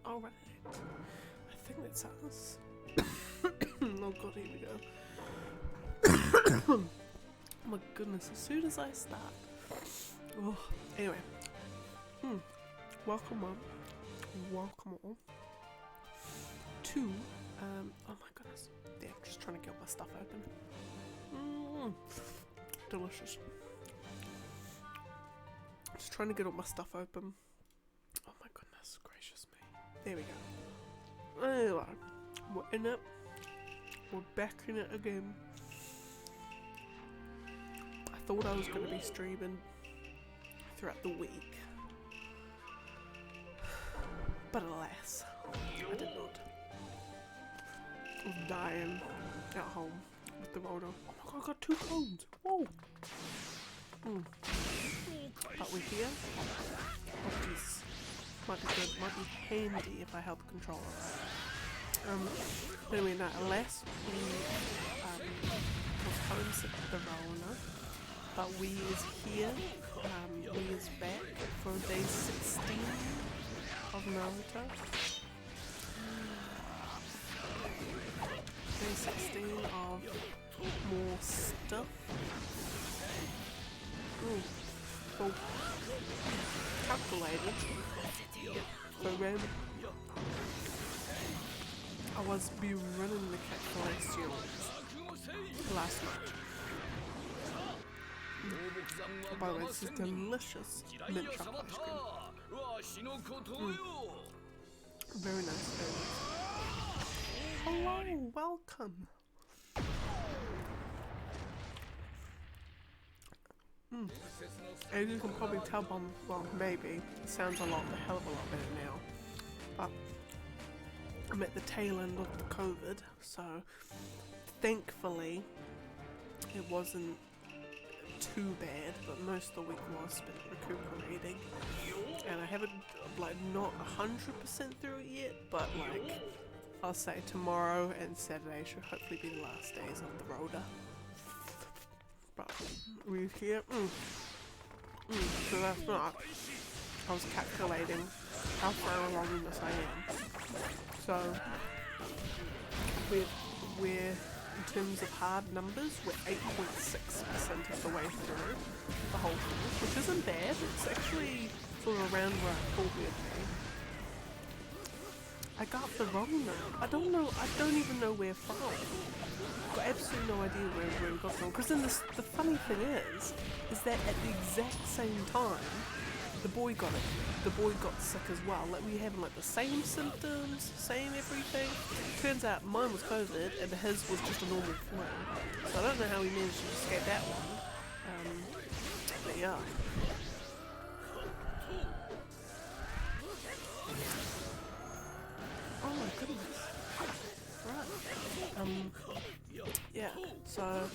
Alright. I think that's us. Oh god, here we go. Oh my goodness, as soon as I start. Oh, anyway. Welcome on. Welcome all. To, oh my goodness. Yeah, just trying to get my stuff open. Delicious. Just trying to get all my stuff open. Oh my goodness gracious me. There we go. Anyway, we're in it. We're back in it again. I thought I was going to be streaming throughout the week. But alas, I did not. I was dying at home with the rotor. Oh my god, I got 2 cones! Whoa! But we're here. Oh jeez. Might be good, might be handy if I held the controller right. Anyway, no, alas, we was homesick with the Rona, but we is here, we is back for day 16 of Naruto. Day 16 of more stuff. So calculated. So when I was be running the calculations last night. By the way, this is delicious mint chocolate ice cream. Very nice, very nice. Hello, welcome. As you can probably tell by, well, maybe, it sounds a hell of a lot better now. But I'm at the tail end of the COVID, so thankfully it wasn't too bad, but most of the week was spent recuperating. And I haven't, like, not 100% through it yet, but like, I'll say tomorrow and Saturday should hopefully be the last days of the rotor. But we're here. So that's not. I was calculating how far along in this I am. So we're in terms of hard numbers, we're 8.6% of the way through the whole thing, which isn't bad. It's actually sort of around where I thought we'd be. I got the wrong note. I don't even know where from. I've got absolutely no idea where we got from. Because then the funny thing is that at the exact same time, the boy got it. The boy got sick as well. Like, we having like the same symptoms, same everything. Turns out mine was COVID and his was just a normal flu. So I don't know how he managed to escape that one. But yeah. Oh my goodness. Right. Yeah, so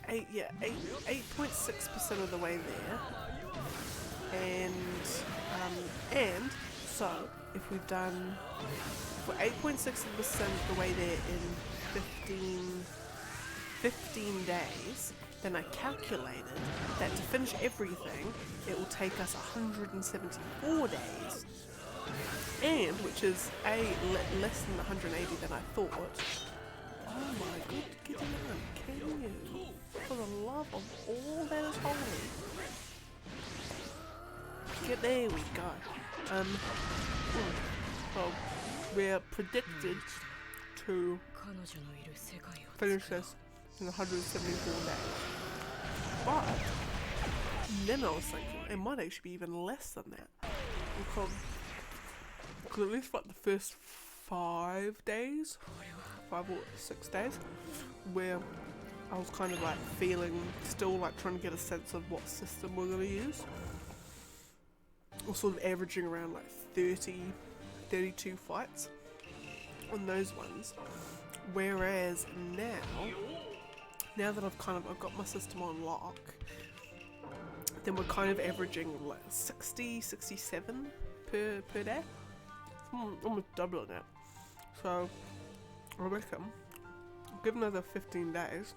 8.6% of the way there. And so if we've done, we're 8.6% of the way there in 15 days, then I calculated that to finish everything, it will take us 174 days. And, which is less than 180 than I thought. Oh my god, get in on, can you? For the love of all that is holy. There we go. Well, we're predicted to finish this in 174 days. But then I was thinking, it might actually be even less than that. Because at least like the first 5 or 6 days, where I was kind of like feeling, still like trying to get a sense of what system we're going to use. Or sort of averaging around like 32 fights on those ones. Whereas now that I've got my system on lock, then we're kind of averaging like 60, 67 per day. Almost doubling it. So I reckon, give another 15 days,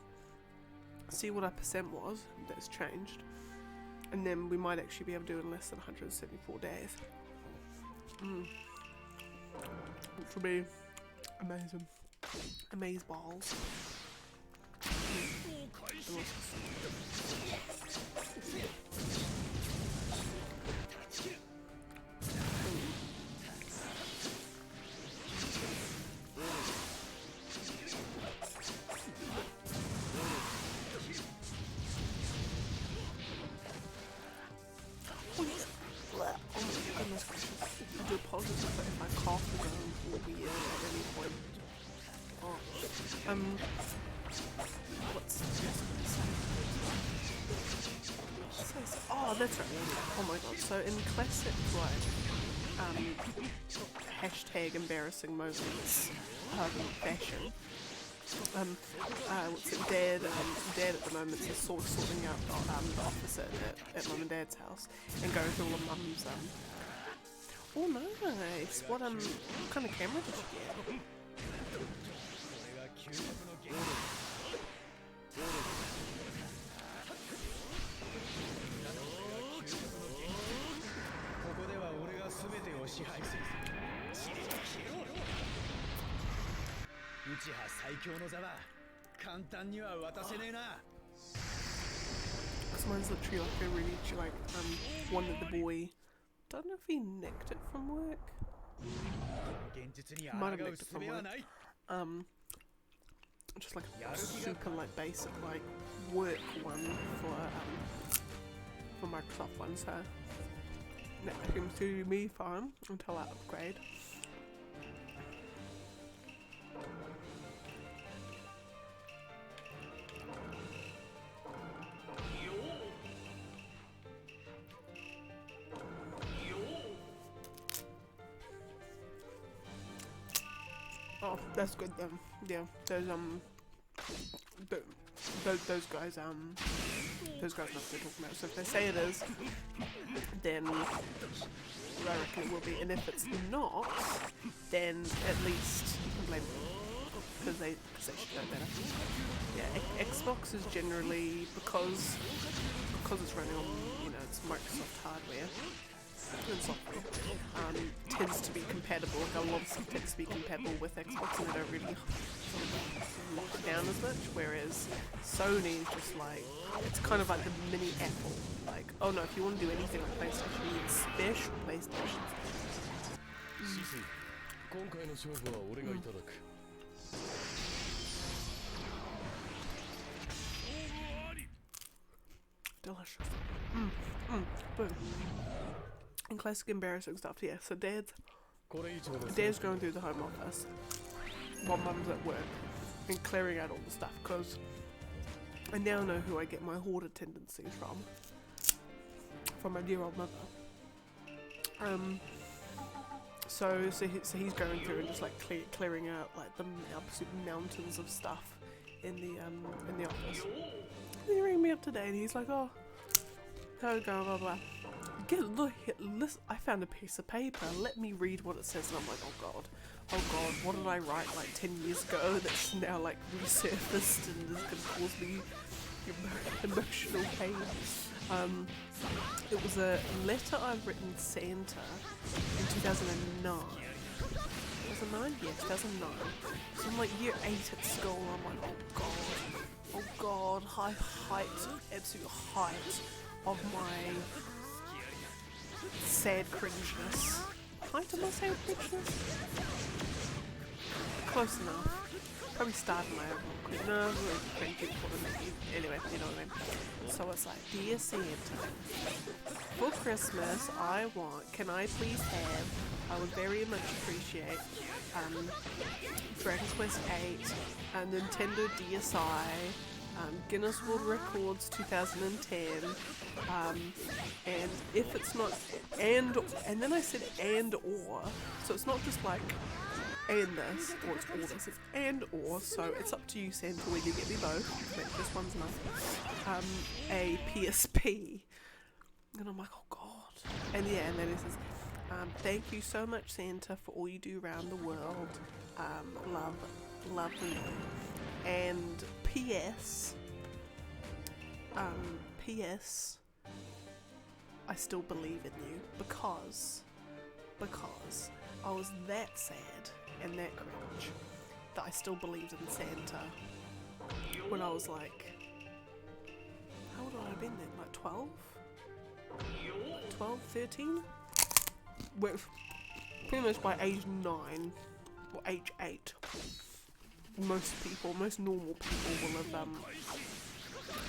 see what our percent was that's changed, and then we might actually be able to do it in less than 174 days. which will be amazing. Amaze balls. Delicious. I do apologize if I cough or go weird at any point. What's this? Oh, that's right. Oh my god. So in classic, hashtag embarrassing moments fashion, what's it, Dad at the moment is sort of sorting out the office at Mum and Dad's house and going through all of Mum's oh nice. What kind of camera did you get? Because mine's literally like a really one that the boy, don't know if he nicked it from work. Might have nicked it from work. Just like a super like basic like work one for Microsoft one, so that seems to be fine until I upgrade. Oh, that's good then. Yeah, those guys know what they're talking about. So if they say it is, then I reckon it will be. And if it's not, then at least you can blame them because they should know better. Yeah, Xbox is generally because it's running on, you know, it's Microsoft hardware and software, tends to be compatible. Like a lot of stuff tends to be compatible with Xbox, and they don't really lock it down as much. Whereas Sony is just like, it's kind of like the mini Apple. Like, oh no, if you want to do anything on PlayStation, you need special PlayStation. Delicious. Boom. And classic embarrassing stuff, yeah. So Dad's going through the home office while Mum's at work and clearing out all the stuff, because I now know who I get my hoarder tendencies from my dear old mother. So he's going through and just like clearing out like the absolute mountains of stuff in the office. And he rang me up today and he's like, oh, how's it going, blah blah. Look, I found a piece of paper, let me read what it says. And I'm like, oh god, what did I write like 10 years ago that's now like resurfaced and is going to cause me emotional pain? It was a letter I've written Santa in 2009. 2009? Yeah, 2009. So I'm like year 8 at school, and I'm like, oh god, absolute height of my sad cringeness. Height of my sad cringeness? Close enough. Probably started my own cringe. No, anyway, you know what I mean. So it's like, dear Santa, for Christmas can I please have, I would very much appreciate Dragon Quest 8, Nintendo DSi, Guinness World Records 2010, and if it's not, and then I said or, so it's not just like and this, or it's all this, it's and or, so it's up to you, Santa, whether you get me both, this one's enough, a PSP, and I'm like, oh god, and yeah, and then it says, thank you so much, Santa, for all you do around the world, love you, and P.S., I still believe in you, because because I was that sad and that cringe that I still believed in Santa when I was like, how old would I have been then? Like 12? 12, 13? With pretty much by age 9 or age 8, most normal people will have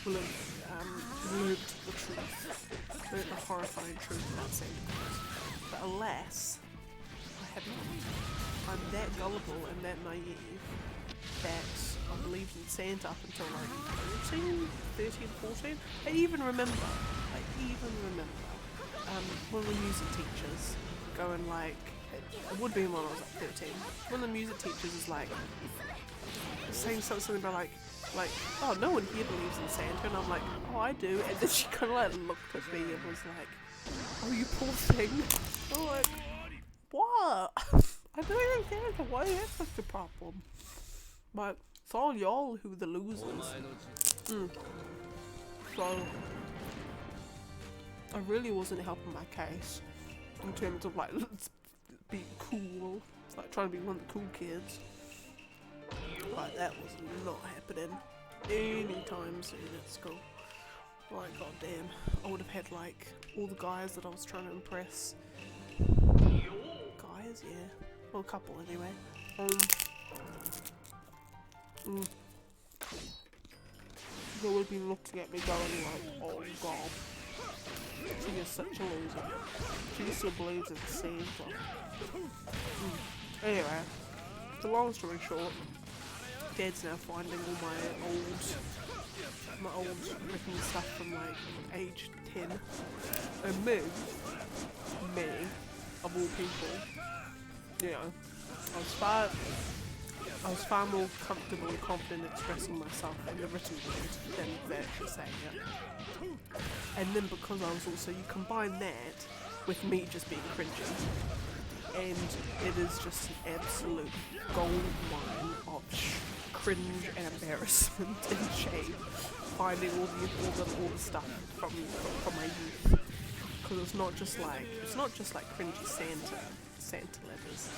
learned the truth, learned the horrifying truth about Santa Claus. But alas, I had not. I'm that gullible and that naive that I believed in Santa up until like 13, 14. I even remember one of the music teachers going like, it would be when I was like 13, one of the music teachers is like, saying something about like, oh, no one here believes in Santa, and I'm like, oh, I do, and then she kind of like looked at me and was like, oh, you poor thing. I'm like, what? I believe in Santa, why is that such a problem? But it's all y'all who are the losers. So, I really wasn't helping my case in terms of like, let's be cool. It's like trying to be one of the cool kids. Like, that was not happening anytime soon at school. Like, goddamn, I would have had like all the guys that I was trying to impress. Guys, yeah. Well, a couple anyway. They would have been looking at me going like, oh god, she is such a loser. She still believes in Santa. Anyway, the long story short, Dad's now finding all my old written stuff from like age 10, and me, of all people, you know, I was far more comfortable and confident expressing myself in the written word than actually saying it. And then because I was also, you combine that with me just being cringy, and it is just an absolute gold mine of cringe and embarrassment and shame, finding all the stuff from my youth. Because it's not just like cringy Santa letters.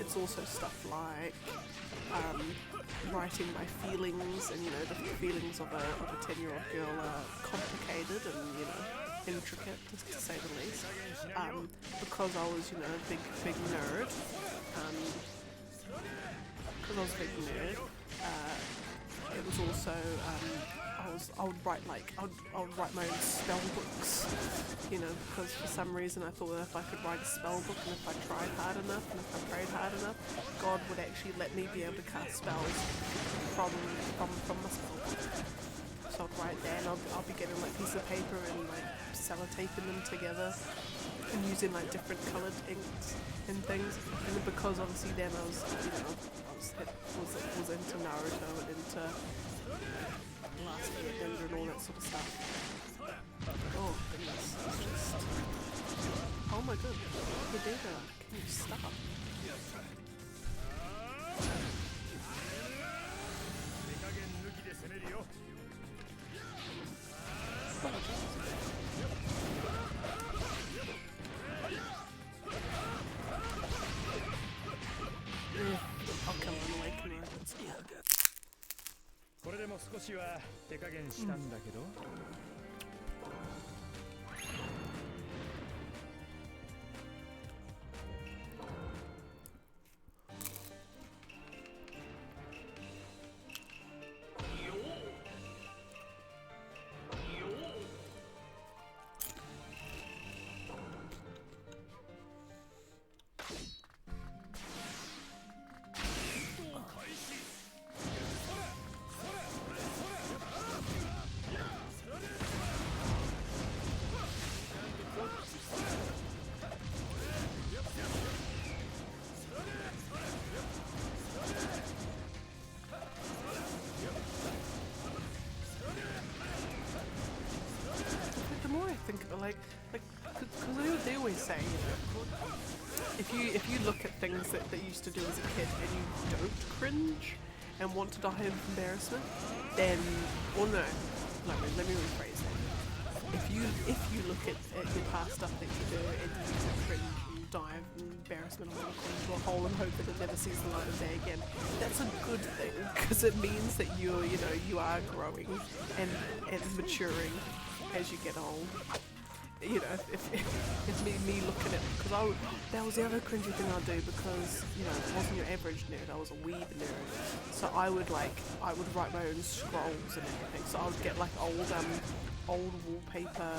It's also stuff like writing my feelings, and you know, the feelings of a 10-year-old girl are complicated and, you know, intricate, to say the least. Because I was, you know, a big nerd. It was also I would write my own spell books, you know, because for some reason I thought that if I could write a spell book, and if I tried hard enough, and if I prayed hard enough, God would actually let me be able to cast spells from my spell book. So I'd write that, and I'll be getting like pieces of paper and like sellotaping them together and using like different coloured inks and things. And then because obviously then I was into Naruto and into Last Airbender and all that sort of stuff. Oh goodness, it's just, oh my god, Hidega, can you stop? I'll come on away, come here. Yeah. これでも少しは手加減したんだけど。Because they always say, you know, if you look at things that you used to do as a kid and you don't cringe and want to die of embarrassment, then, or no, let me rephrase that. if you look at your past stuff that you do and you use it cringe and dive and embarrassment on into a hole and hope that it never sees the light of day again, that's a good thing because it means that you are growing and maturing as you get old. You know, if me looking at, because that was the other cringy thing I'd do, because you know I wasn't your average nerd, I was a weeb nerd, so I would write my own scrolls and everything. So I would get like old wallpaper.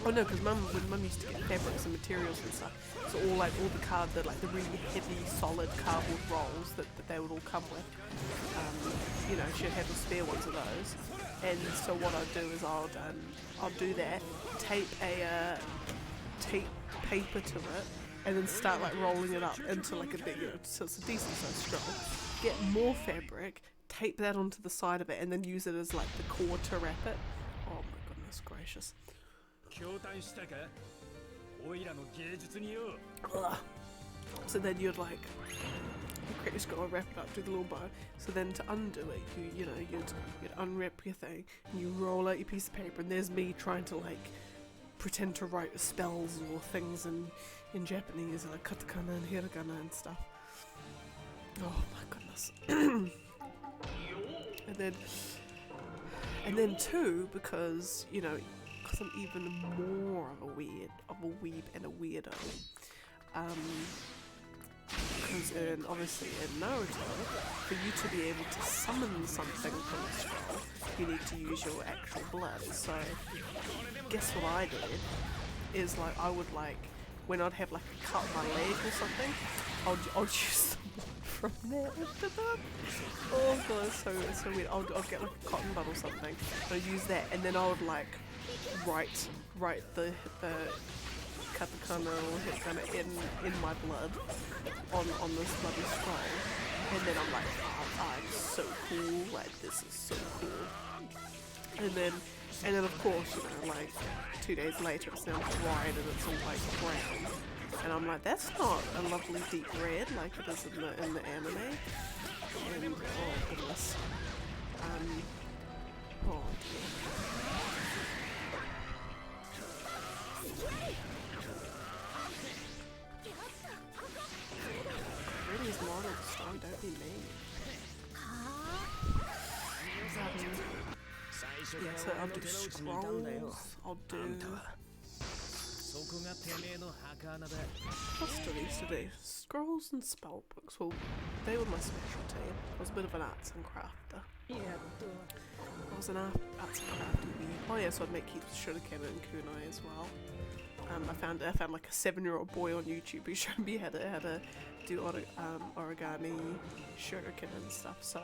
Oh no, because when Mum used to get fabrics and materials and stuff, so all the really heavy solid cardboard rolls that they would all come with. You know, she'd have the spare ones of those. And so what I'd do is I'll do that, tape paper to it, and then start like rolling it up into like a big, so it's a decent sized scroll. Get more fabric, tape that onto the side of it, and then use it as like the core to wrap it. Oh my goodness gracious. Ugh. So then you'd like, you just gotta wrap it up, do the little bow. So then to undo it, you'd unwrap your thing and you roll out your piece of paper, and there's me trying to like pretend to write spells or things in Japanese, like katakana and hiragana and stuff. Oh my goodness. and then too, because I'm even more of a weeb and a weirdo. Because obviously in Naruto, for you to be able to summon something from the scroll, you need to use your actual blood. So guess what I did is like I would like when I'd have like a cut on my leg or something, I'd use the blood from there after that. Oh god, it's so weird. I'd get like a cotton bud or something, I'd use that, and then I would like write the katakana or hiragana in my blood on this bloody scroll, and then I'm like, oh, I'm so cool, like this is so cool. And then of course, like 2 days later it's now dried and it's all like brown, and I'm like, that's not a lovely deep red like it is in the anime. And oh goodness, oh dear. Really is model strong, don't be mean. Yeah, so I'll do scrolls, I'll do... What studies today? Scrolls and spell books, well, they were my specialty. I was a bit of an arts and crafter. I was an arts and crafty weeb. Oh yeah, so I'd make heaps of shuriken and kunai as well. I found like a 7-year-old boy on YouTube who showed me how to do origami, shuriken and stuff. So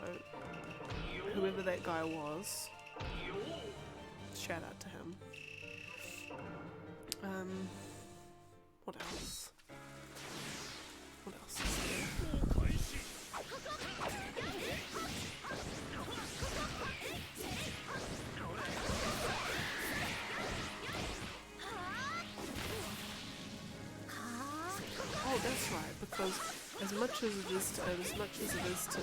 whoever that guy was, shout out to him. What else? What else is there? Oh, that's right, because as much as it is to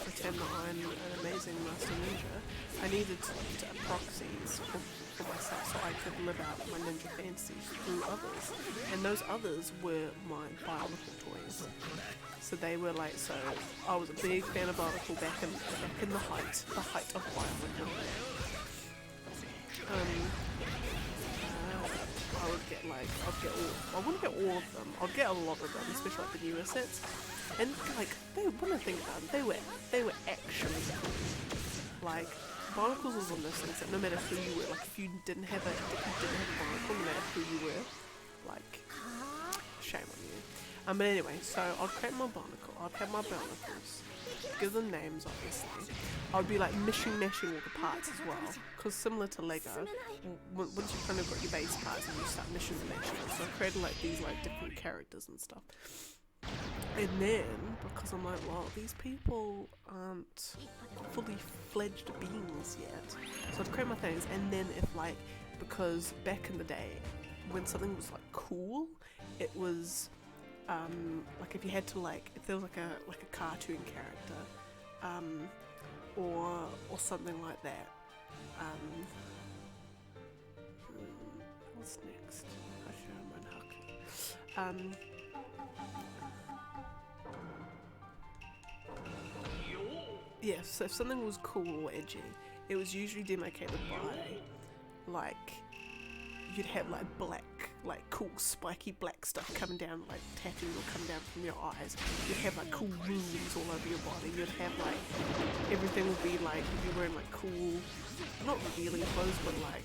pretend that I'm an amazing master ninja, I needed to proxies for myself so I could live out my ninja fantasies through others, and those others were my biological toys. So they were like, so I was a big fan of biological back in the height of biological. I wouldn't get all of them. I'd get a lot of them, especially like the newer sets. And like when I think about them, they were actually cool. Like barnacles was one of those things that no matter who you were, like if you didn't have a barnacle, no matter who you were, like shame on you. But anyway, so I'd create my barnacle. I'd have my barnacles, give them names obviously. I'd be like mashing all the parts as well, because similar to Lego, once you've kind of got your base parts and you start mashing. So I created like these like different characters and stuff. And then, because I'm like, well, these people aren't fully fledged beings yet, so I'd create my things, and then because back in the day, when something was like cool, it was like if you had to if there was like a cartoon character, or something like that, next? Yeah, so if something was cool or edgy, it was usually demarcated by, like, you'd have like black, like cool spiky black stuff coming down, like tattoos will come down from your eyes. You'd have like cool runes all over your body. You'd have like, everything would be like, you'd be wearing like cool, not revealing clothes, but like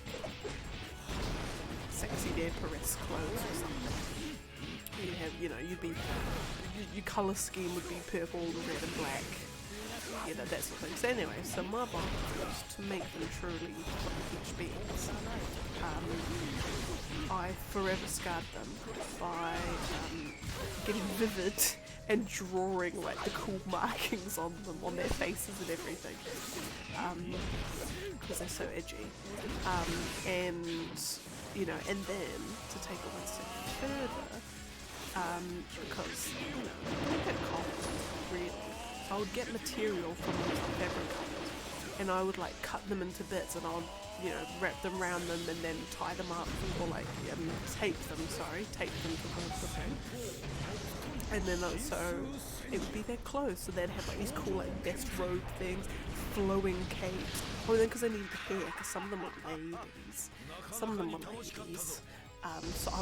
sexy vampiress clothes or something. You'd have, you know, you'd be, your colour scheme would be purple, red and black. You know, that sort of thing. So anyway, so my barnacles, to make them truly huge beings, I forever scarred them by getting vivid and drawing like the cool markings on them, on their faces and everything, because they're so edgy. And you know, and then to take it one step further, because you know, I had cold really. So I would get material from those fabric colours and I would like cut them into bits and I would, you know, wrap them around them and then tie them up or like tape them to the thing. And then also it would be their clothes, so they'd have like these cool like vest robe things, flowing capes. Oh, then because they needed hair, because some of them were ladies. So I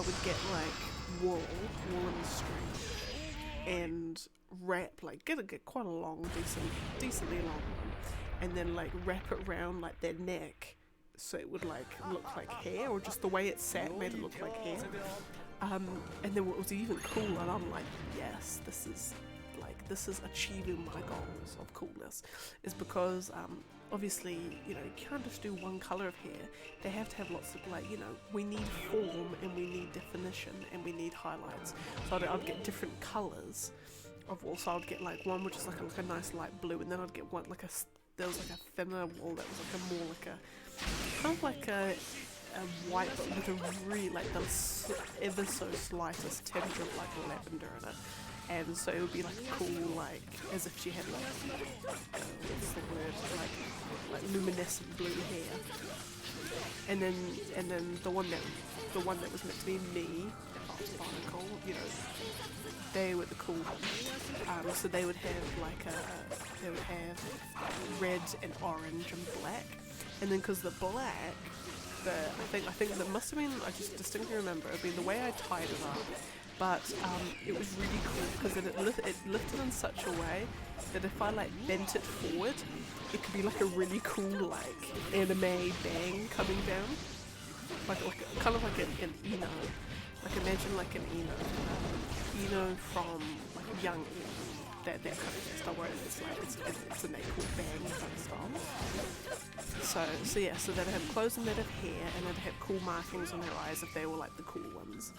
would get like woolen string and wrap, like get quite a long, decently long one, and then like wrap it around like their neck so it would like look like hair, or just the way it sat made it look like hair. And then what was even cooler, and I'm like, yes, this is achieving my goals of coolness, is because obviously, you know, you can't just do one colour of hair. They have to have lots of, like, you know, we need form and we need definition and we need highlights. So I'd get different colours of wool. So I'd get like one which is like a nice light blue, and then I'd get one like there was like a thinner wool that was like a more like a kind of like a white, but with a really like the ever so slightest tinge of like lavender in it. And so it would be like a cool, like, as if she had like, what's the word, like luminescent blue hair. And then the one that was meant to be me, if I was a barnacle, you know, they were the cool ones. So they would have like they would have red and orange and black. And then because the black, I think that must have been, I just distinctly remember, it being the way I tied it up. But it was really cool because it lifted in such a way that if I like bent it forward, it could be like a really cool like anime bang coming down, like kind of like an Eno, like imagine like an Eno from like young Eno, that kind of style where it's like it's a cool bang kind of style. So yeah, so they'd have clothes and they'd have hair and they'd have cool markings on their eyes if they were like the cool ones.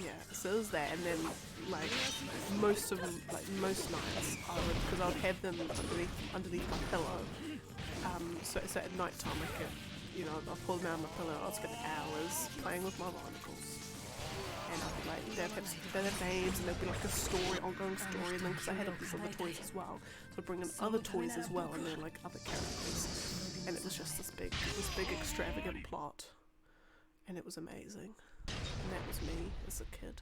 Yeah, so it was that, and then like most nights I would, because I would have them underneath my pillow. So at night time I could, you know, I'd pull them out of my pillow. I was spending hours playing with my barnacles. And I'd be like, they'd have names, and there'd be like a story, ongoing story, and then because I had all these other toys as well, so I'd bring in other toys as well, and then like other characters, and it was just this big extravagant plot, and it was amazing, and that was me as a kid.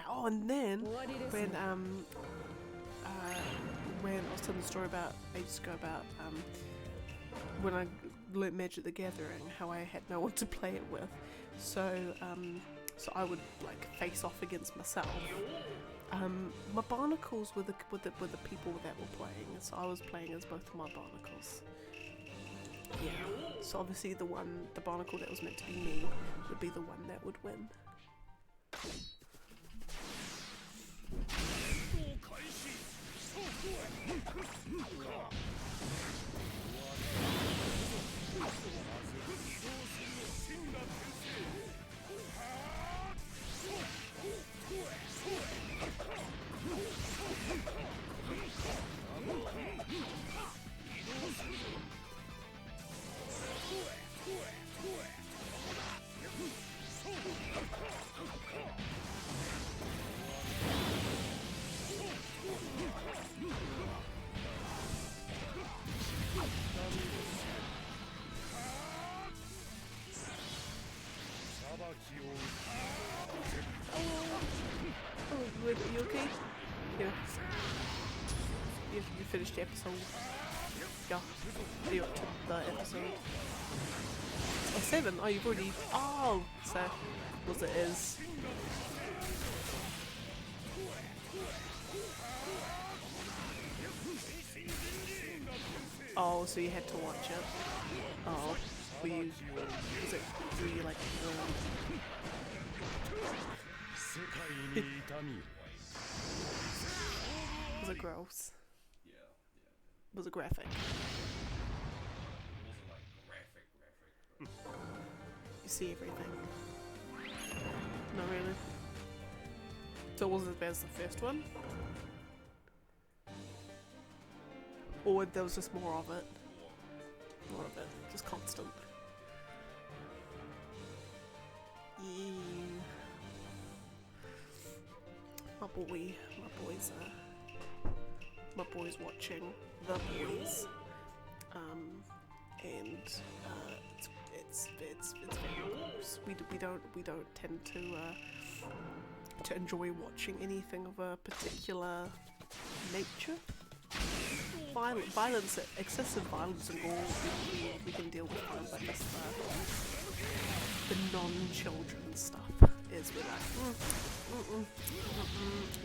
Oh, and then when I was telling the story about ages ago about when I learnt Magic the Gathering, how I had no one to play it with. So I would like face off against myself. My barnacles were the people that were playing, so I was playing as both of my barnacles. Yeah. So obviously the barnacle that was meant to be me would be the one that would win. finished the episode. Yeah, are you up to the episode? Oh, 7? Oh, you've already... Oh! So, was it is. Oh, so you had to watch it. Oh, were you like... Was it gross? Was it graphic? You see everything? Not really. So it wasn't as bad as the first one? Or there was just more of it? More of it. Just constant. Yeah. My boy's watching The Boys. And it's very gross. We don't tend to enjoy watching anything of a particular nature. Violence, excessive violence and gore we can deal with, but just the non-children stuff is we're like,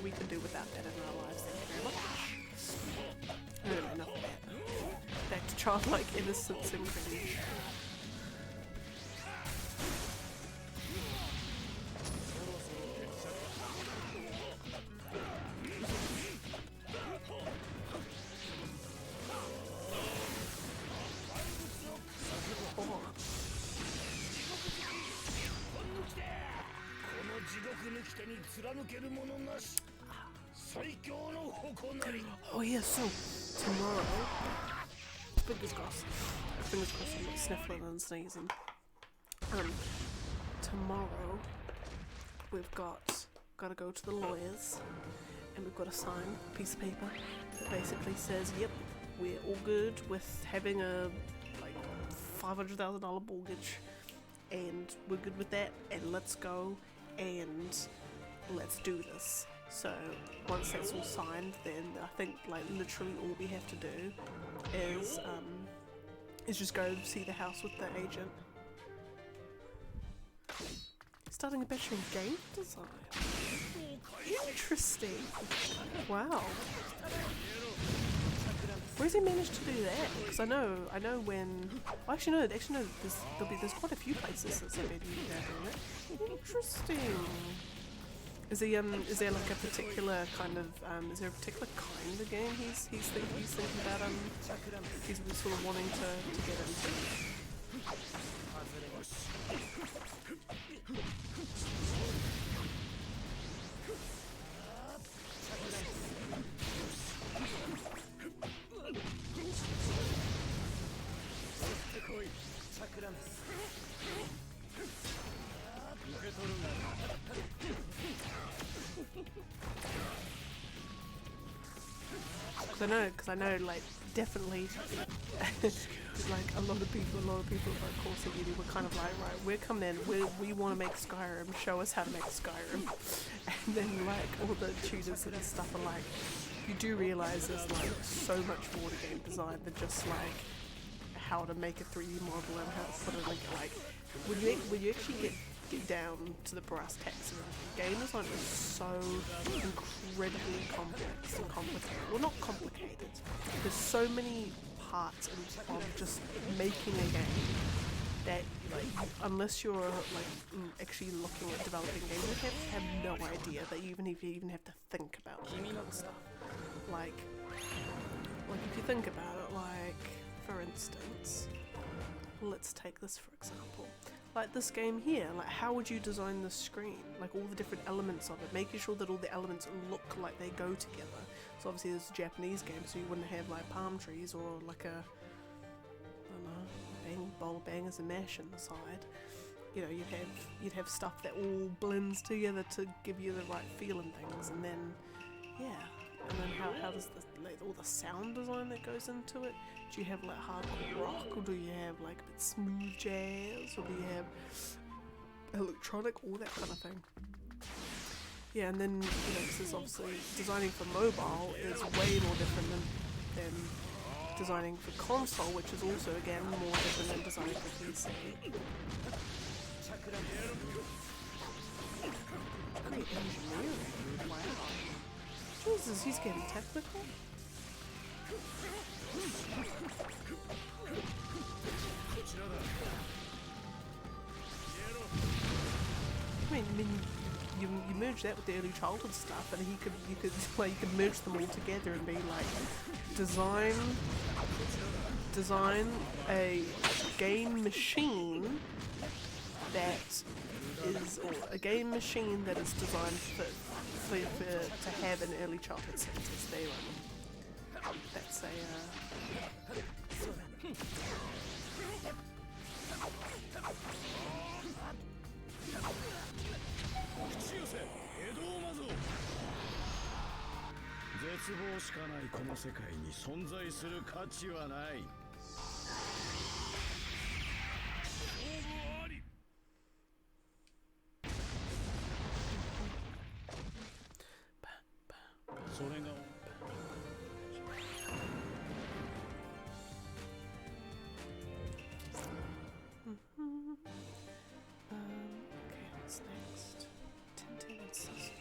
we can do without that in our lives, thank you very much. Anyway, enough of that. Back to childlike innocence and cringe. Oh yeah, so tomorrow, fingers crossed I'm not sniffling and sneezing. Tomorrow we've gotta go to the lawyers and we've got to sign a piece of paper that basically says, yep, we're all good with having a like $500,000 mortgage and we're good with that and let's go and let's do this. So once that's all signed, then I think like literally all we have to do is just go see the house with the agent. Starting a bachelor in game design. Interesting. Wow. Where's he managed to do that? Because I know when. Well, actually no. There's quite a few places that say maybe you can do it. Interesting. Is there like a particular kind of is there a particular kind of game he's thinking about he's sort of wanting to get into? Because I know, like, definitely, like, a lot of people at course at uni were kind of like, right, we're coming in, we want to make Skyrim, show us how to make Skyrim, and then, like, all the tutors and stuff are like, you do realise there's, like, so much more to game design than just, like, how to make a 3D model and how to put it, like, when you actually get down to the brass tacks of it, game design is so incredibly complex and complicated. Well, not complicated. There's so many parts of just making a game that, like, unless you're like actually looking at developing games, you have no idea that you even have to think about that kind of stuff. Like if you think about it, like for instance, let's take this for example. Like this game here, like how would you design the screen? Like all the different elements of it, making sure that all the elements look like they go together. So obviously there's a Japanese game, so you wouldn't have like palm trees or like a, I don't know, bowl of bangers and mash on the side. You know, you'd have stuff that all blends together to give you the right feel and things, and then yeah. And then how does like all the sound design that goes into it? Do you have like hardcore rock, or do you have like a bit smooth jazz, or do you have electronic, all that kind of thing? Yeah, and then, you know, because obviously designing for mobile is way more different than than designing for console, which is also again more different than designing for PC. Great engineering, wow. Jesus, he's getting technical. I mean you merge that with the early childhood stuff, and you could merge them all together and be like, design a game machine that is, or a game machine that is designed to have an early childhood status. There you go. That's a okay, what's next? Tintin and Sister.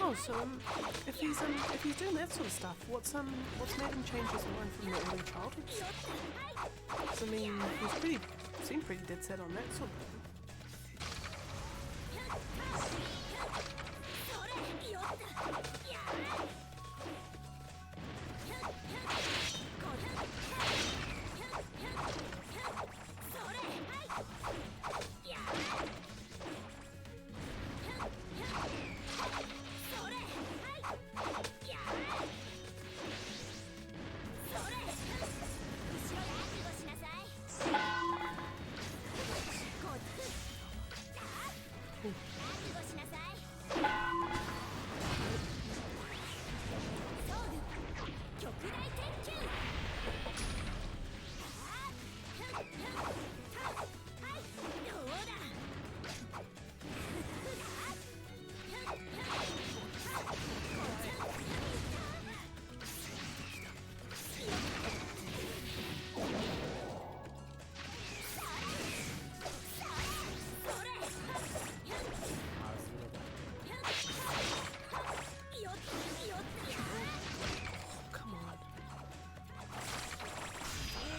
Oh, so if he's doing that sort of stuff, what's made him change his mind from the early childhood stuff? 'Cause I mean, seemed pretty dead set on that sort of thing.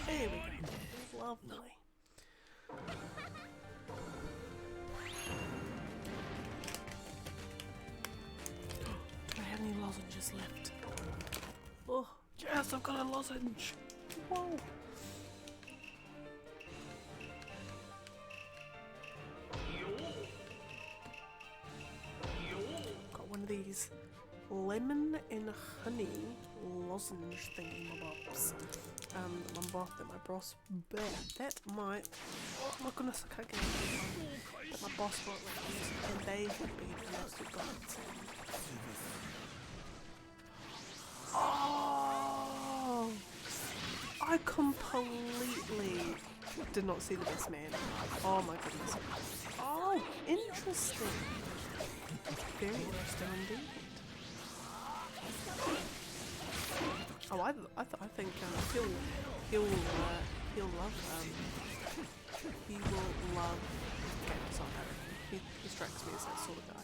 There we go. Lovely. Do I have any lozenges left? Oh, yes, I've got a lozenge. Whoa. Got one of these lemon and honey lozenge thingamabobs. Oh my goodness, I can't get it. That my boss bought like these, and they have been an absolute godsend. Oh, I completely did not see the best man. Oh my goodness. Oh, interesting. Very interesting indeed. Oh, I think he'll love he will love games on that. He strikes me as that sort of guy.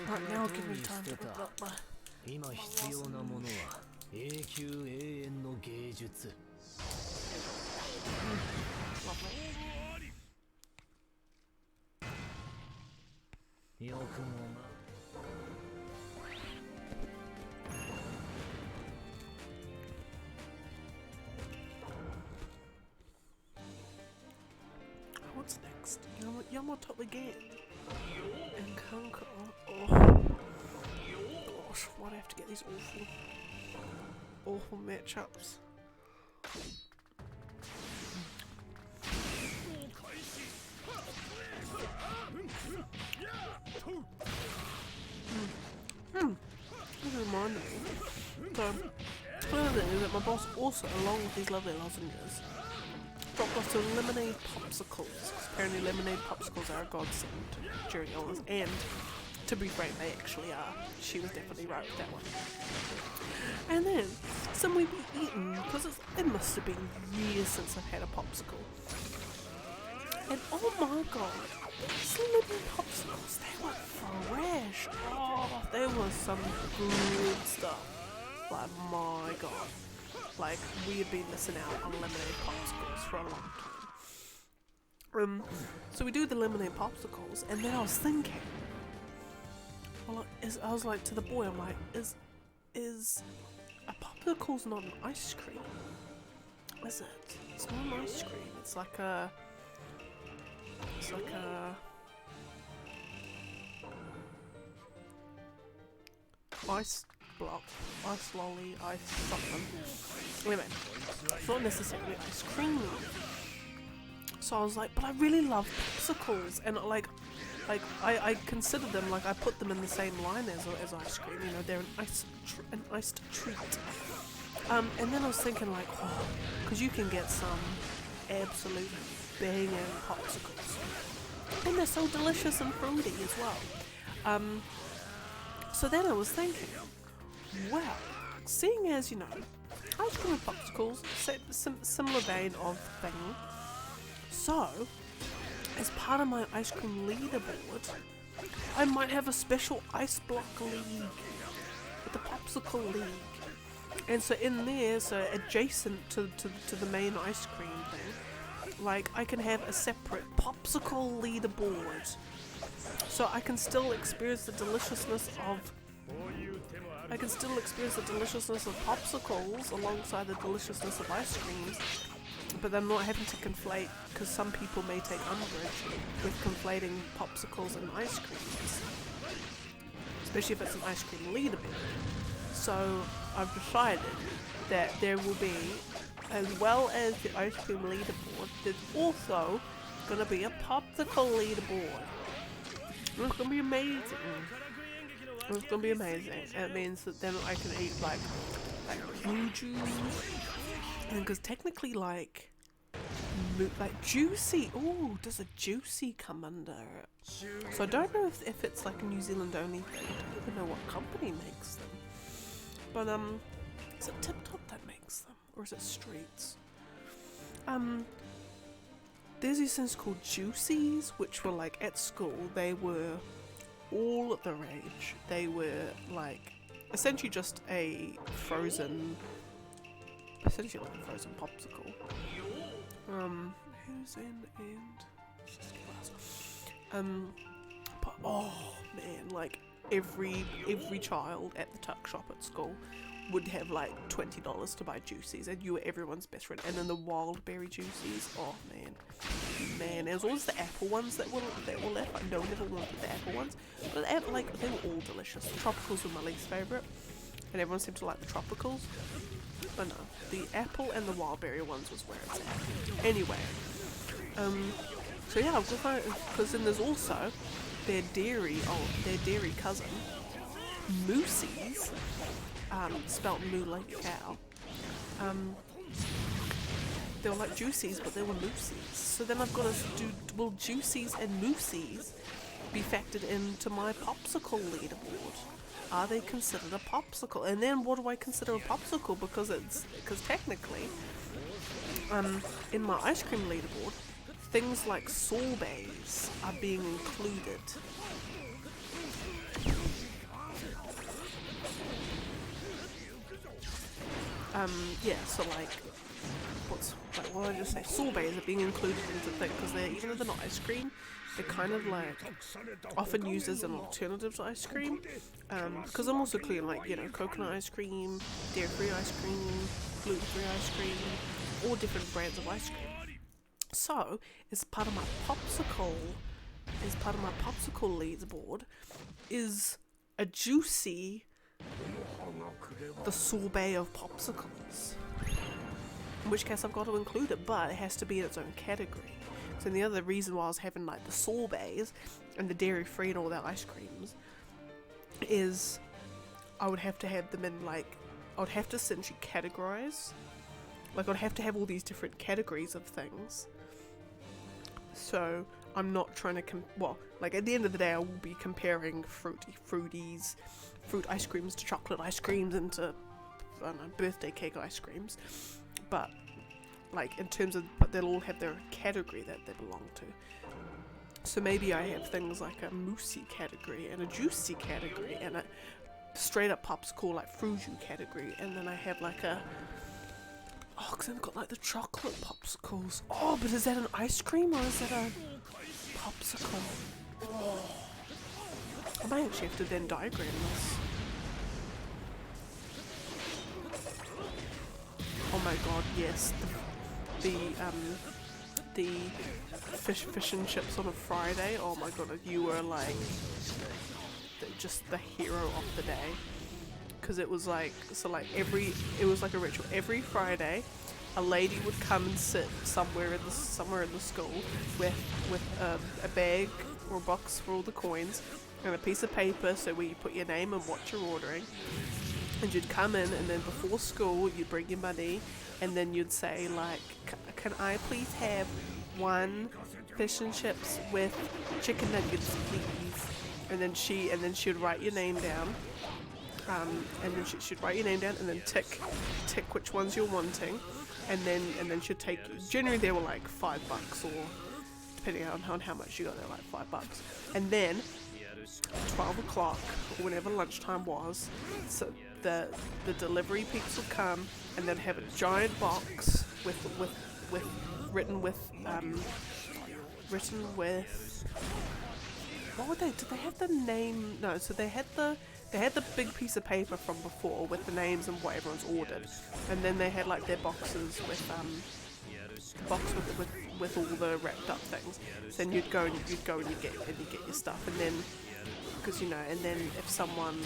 Right, now give me time to look up my... 今必要なものは永久永遠の芸術。よくもま。What's next? Yamato again. And Kanko. Oh. Gosh, why do I have to get these awful matchups? This reminded me. So, another thing is that my boss also, along with these lovely lozenges, dropped off some lemonade popsicles. Apparently lemonade popsicles are a godsend during illness, and to be frank, they actually are. She was definitely right with that one. And then, some we've been eating, because it must have been years since I've had a popsicle. And oh my god, these lemon popsicles, they were fresh. Oh, there was some good stuff. Like, my god. Like, we have been missing out on lemonade popsicles for a long time. So we do the lemonade popsicles, and then I was thinking, well, I was like to the boy, I'm like, is a popsicle's not an ice cream? Is it? It's not an ice cream. It's like a ice block, ice lolly, ice something. Anyway, it's not necessarily ice cream. So I was like, but I really love popsicles, and like I consider them, like I put them in the same line as ice cream. You know, they're an iced treat. And then I was thinking like, oh, because you can get some absolute banging popsicles, and they're so delicious and fruity as well. So then I was thinking, well, seeing as, you know, ice cream and popsicles, similar vein of thing, so as part of my ice cream leaderboard, I might have a special ice block league with the popsicle league. And so in there, so adjacent to the main ice cream thing, like I can have a separate popsicle leaderboard, so I can still experience the deliciousness of popsicles alongside the deliciousness of ice creams, but I'm not having to conflate, because some people may take umbrage with conflating popsicles and ice creams, especially if it's an ice cream leaderboard. So I've decided that there will be, as well as the ice cream leaderboard, there's also going to be a popsicle leaderboard. It's going to be amazing. It's going to be amazing. It means that then I can eat like blue juice, and because technically like juicy. Oh, does a juicy come under it? So I don't know if it's like a New Zealand only thing. I don't even know what company makes them. But is it Tip Top that makes them, or is it Streets? There's these things called juicies, which were like at school. They were all the rage. They were like essentially just a frozen, popsicle. Who's in and but oh man, like every child at the tuck shop at school would have like $20 to buy juicies, and you were everyone's best friend. And then the wild berry juicies, oh man, it was always the apple ones that were left. No one ever wanted the apple ones, but they were all delicious. The tropicals were my least favourite, and everyone seemed to like the tropicals. But no, the apple and the wild berry ones was where it's at. Anyway, so yeah, because then there's also their dairy cousin, Moosie's, spelt moo like a cow. They were like juicies, but they were moosies. So then I've got to do, will juicies and moosies be factored into my popsicle leaderboard? are they considered a popsicle? And then what do I consider a popsicle? Because technically, in my ice cream leaderboard, things like sorbets are being included. Yeah, so like, what did I just say? Sorbets are being included into things because even though they're not ice cream, they're kind of like often used as an alternative to ice cream. Because I'm also clear, like, you know, coconut ice cream, dairy-free ice cream, gluten-free ice cream, all different brands of ice cream. So, as part of my popsicle leaderboard, is a juicy, the sorbet of popsicles. In which case I've got to include it, but it has to be in its own category. So the other reason why I was having like the sorbets and the dairy free and all that ice creams is I would have to have them in like, I would have to essentially categorize. Like I'd have to have all these different categories of things. So I'm not trying to like at the end of the day I will be comparing fruit ice creams to chocolate ice creams and to, I don't know, birthday cake ice creams. But like in terms of, but they'll all have their category that they belong to. So maybe I have things like a moussey category and a juicy category and a straight up popsicle like fruju category, and then I have like a, oh, because I've got like the chocolate popsicles. Oh, but is that an ice cream or is that a popsicle? Oh. I might actually have to then diagram this. Oh my god, yes, the fish and chips on a Friday. Oh my god, you were like just the hero of the day, because it was like, so like it was like a ritual. Every Friday a lady would come and sit somewhere in the school with a bag or a box for all the coins and a piece of paper so where you put your name and what you're ordering. And you'd come in, and then before school you'd bring your money, and then you'd say like, can I please have 1 fish and chips with chicken nuggets, please? And then she would write your name down, and then she'd write your name down, and then tick which ones you're wanting, and then she'd take. Generally they were like $5, or depending on how much you got, they're like $5. And then 12 o'clock, or whenever lunchtime was, so the delivery peeps would come, and they'd have a giant box written with what would they, did they have the name? No, so they had the big piece of paper from before with the names and what everyone's ordered, and then they had like their boxes with with all the wrapped up things. So then you'd go and you get your stuff, and then, because you know, and then if someone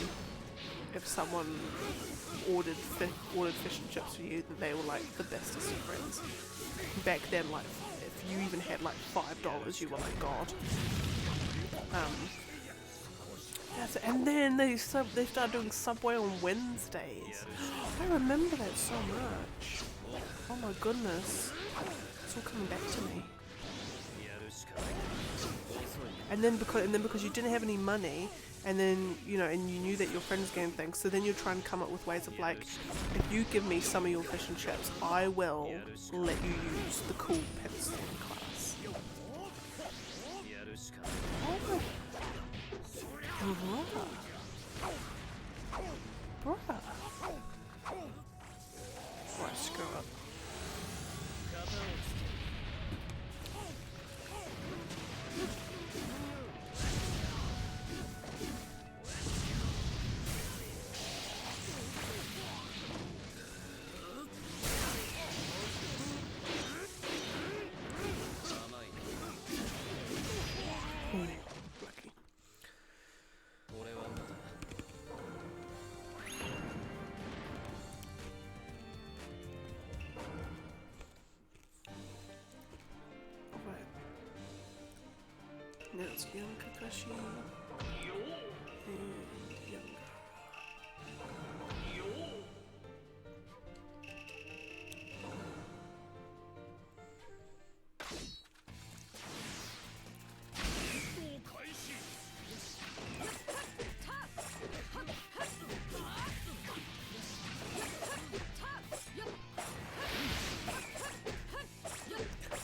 ordered fish and chips for you, then they were like the bestest of friends. Back then, like if you even had like $5, you were like God. And then they started doing Subway on Wednesdays. I remember that so much. Oh my goodness, it's all coming back to me. And then because you didn't have any money, and then you know, and you knew that your friends getting things, so then you're trying to come up with ways of like, if you give me some of your fish and chips, I will let you use the cool pencil in class. Oh. Bruh. Right, screw up. Now it's young Kakashi and young.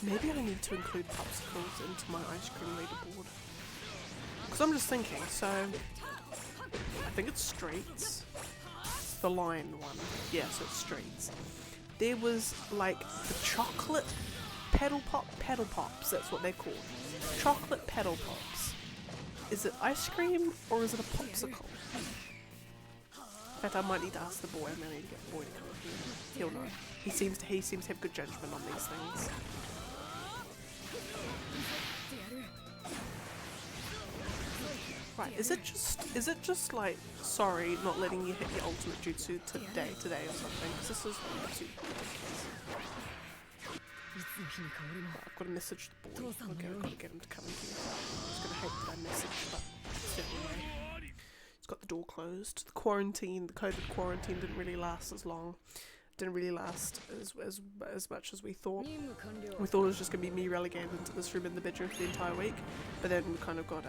Maybe I need to include popsicles into my ice cream leaderboard. Because I'm just thinking, so I think it's Streets. The lion one. Yeah, so it's Streets. There was like the chocolate paddle pops, that's what they're called. Chocolate paddle pops. Is it ice cream or is it a popsicle? In fact, I might need to ask the boy. I might need to get the boy to come here. He'll know. He seems to have good judgment on these things. Right, is it just like, sorry, not letting you hit your ultimate jutsu today or something? Because this is too ridiculous. Right, I've got to message the boy. Okay, I've got to get him to come in here. He's going to hate that I messaged, but anyway. He's got the door closed. The COVID quarantine didn't really last as long. Didn't really last as much as we thought. We thought it was just going to be me relegated into this room in the bedroom for the entire week, but then we kind of got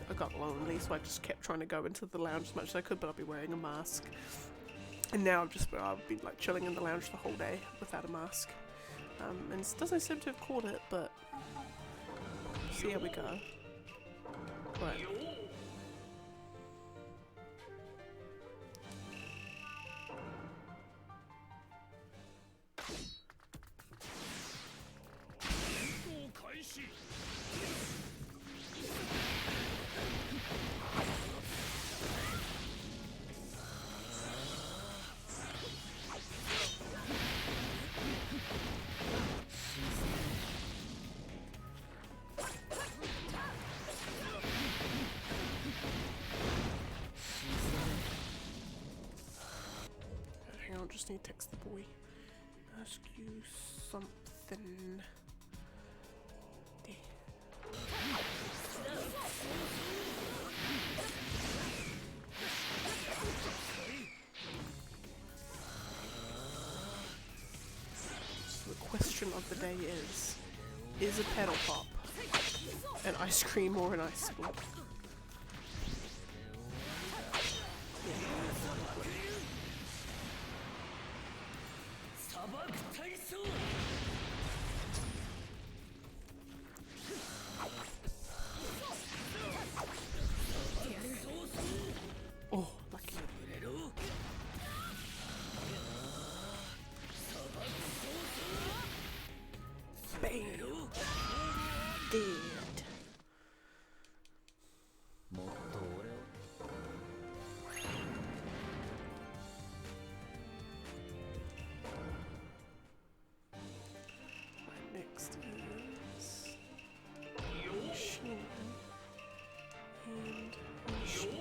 I got lonely, so I just kept trying to go into the lounge as much as I could, but I'll be wearing a mask. And now I've been like chilling in the lounge the whole day without a mask. And it doesn't seem to have caught it, but see how we go. Right. Hang on, just need to text the boy. Ask you something. So the question of the day is a pedal pop an ice cream or an ice block? Oh, lucky. Bam. Dead. Next is Shippuden and Shippuden.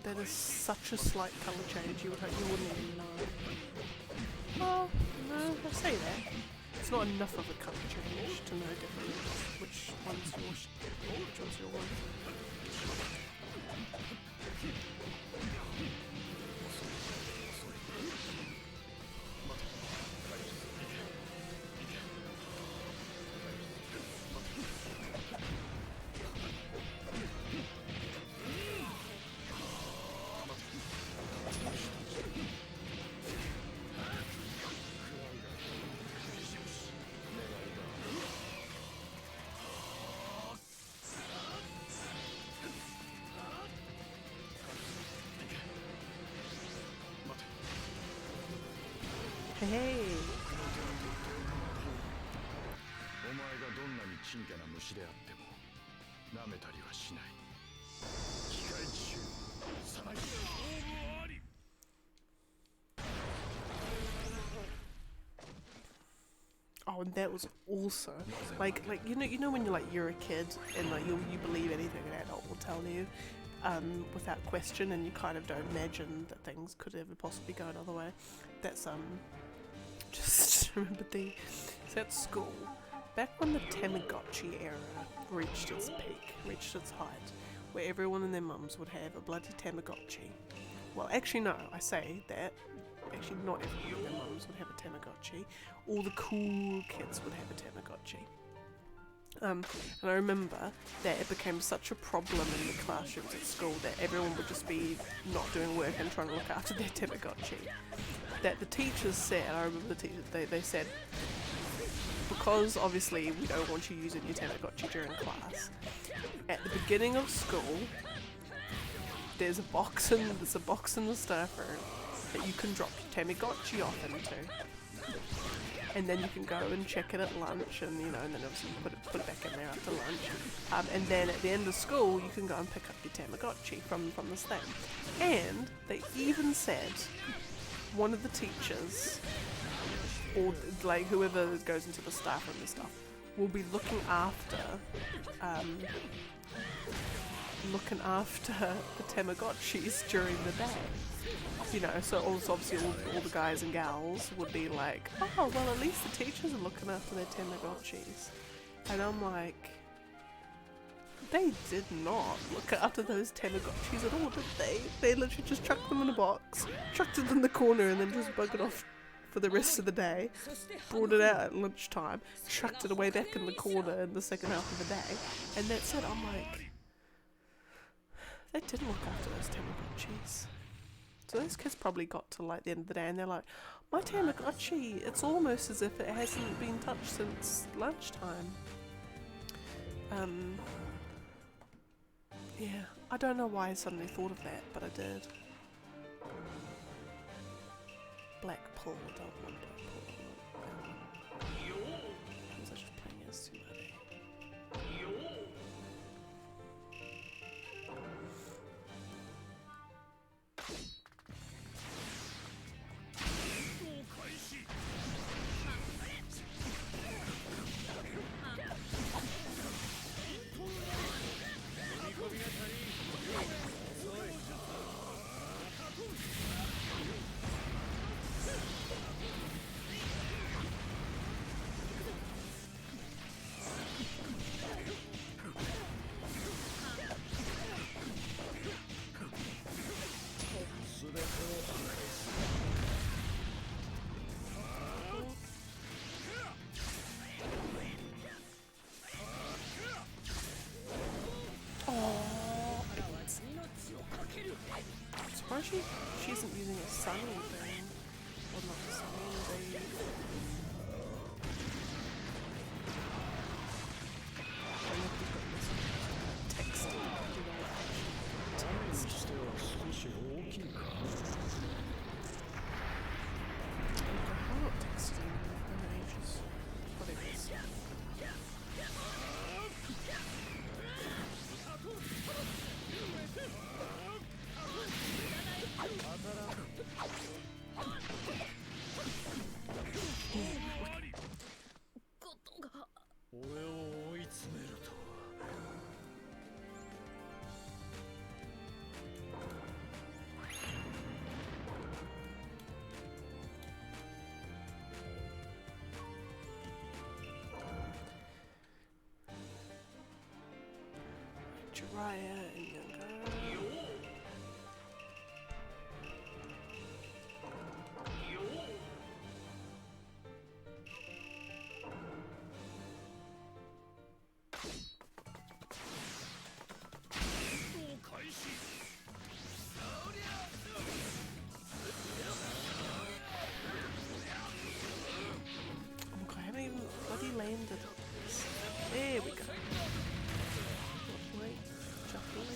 That is such a slight colour change, you wouldn't even know. Well, no, I say that. It's not enough of a colour change to know definitely which one's your one. Hey. お前がどんなに珍キャな虫であっても舐めたりはしない。機械中、さなぎあり。 Oh, and that was also like you know when you're a kid and like you believe anything an adult will tell you without question, and you kind of don't imagine that things could ever possibly go another way. That's just remember so at school, back when the Tamagotchi era reached its peak, reached its height, where everyone and their mums would have a bloody Tamagotchi. Well, actually no, I say that. Actually, not everyone and their mums would have a Tamagotchi. All the cool kids would have a Tamagotchi. And I remember that it became such a problem in the classrooms at school that everyone would just be not doing work and trying to look after their Tamagotchi. That the teachers said, I remember the teachers, they said, because obviously we don't want you using your Tamagotchi during class, at the beginning of school, there's a box in the staff room that you can drop your Tamagotchi off into. And then you can go and check it at lunch, and you know, and then obviously you put it back in there after lunch. And then at the end of school, you can go and pick up your Tamagotchi from this thing. And they even said one of the teachers, or like whoever goes into the staff room and stuff, will be looking after the Tamagotchis during the day. You know, so also obviously all the guys and gals would be like, oh, well, at least the teachers are looking after their Tamagotchis. And I'm like, they did not look after those Tamagotchis at all, did they? They literally just chucked them in a box, chucked it in the corner, and then just buggered off for the rest of the day, brought it out at lunchtime, chucked it away back in the corner in the second half of the day, and that's it. I'm like, they didn't look after those Tamagotchis. So those kids probably got to like the end of the day and they're like, my Tamagotchi, it's almost as if it hasn't been touched since lunchtime. Yeah, I don't know why I suddenly thought of that, but I did. Blackpool, I don't want Blackpool. I was just playing as somebody. She isn't using a sunny thing. Well, not a sunny thing. Jiraiya and Younger. Okay, I haven't even bloody landed. There we go. Wait, shuffle it.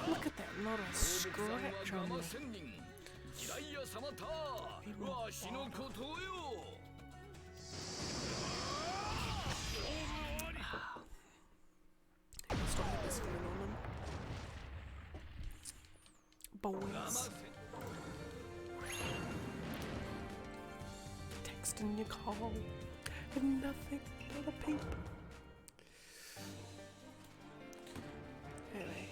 Look at that, not a scratch on there. Stop this going on them. Boys. Texting your call and nothing but a peep. Anyway,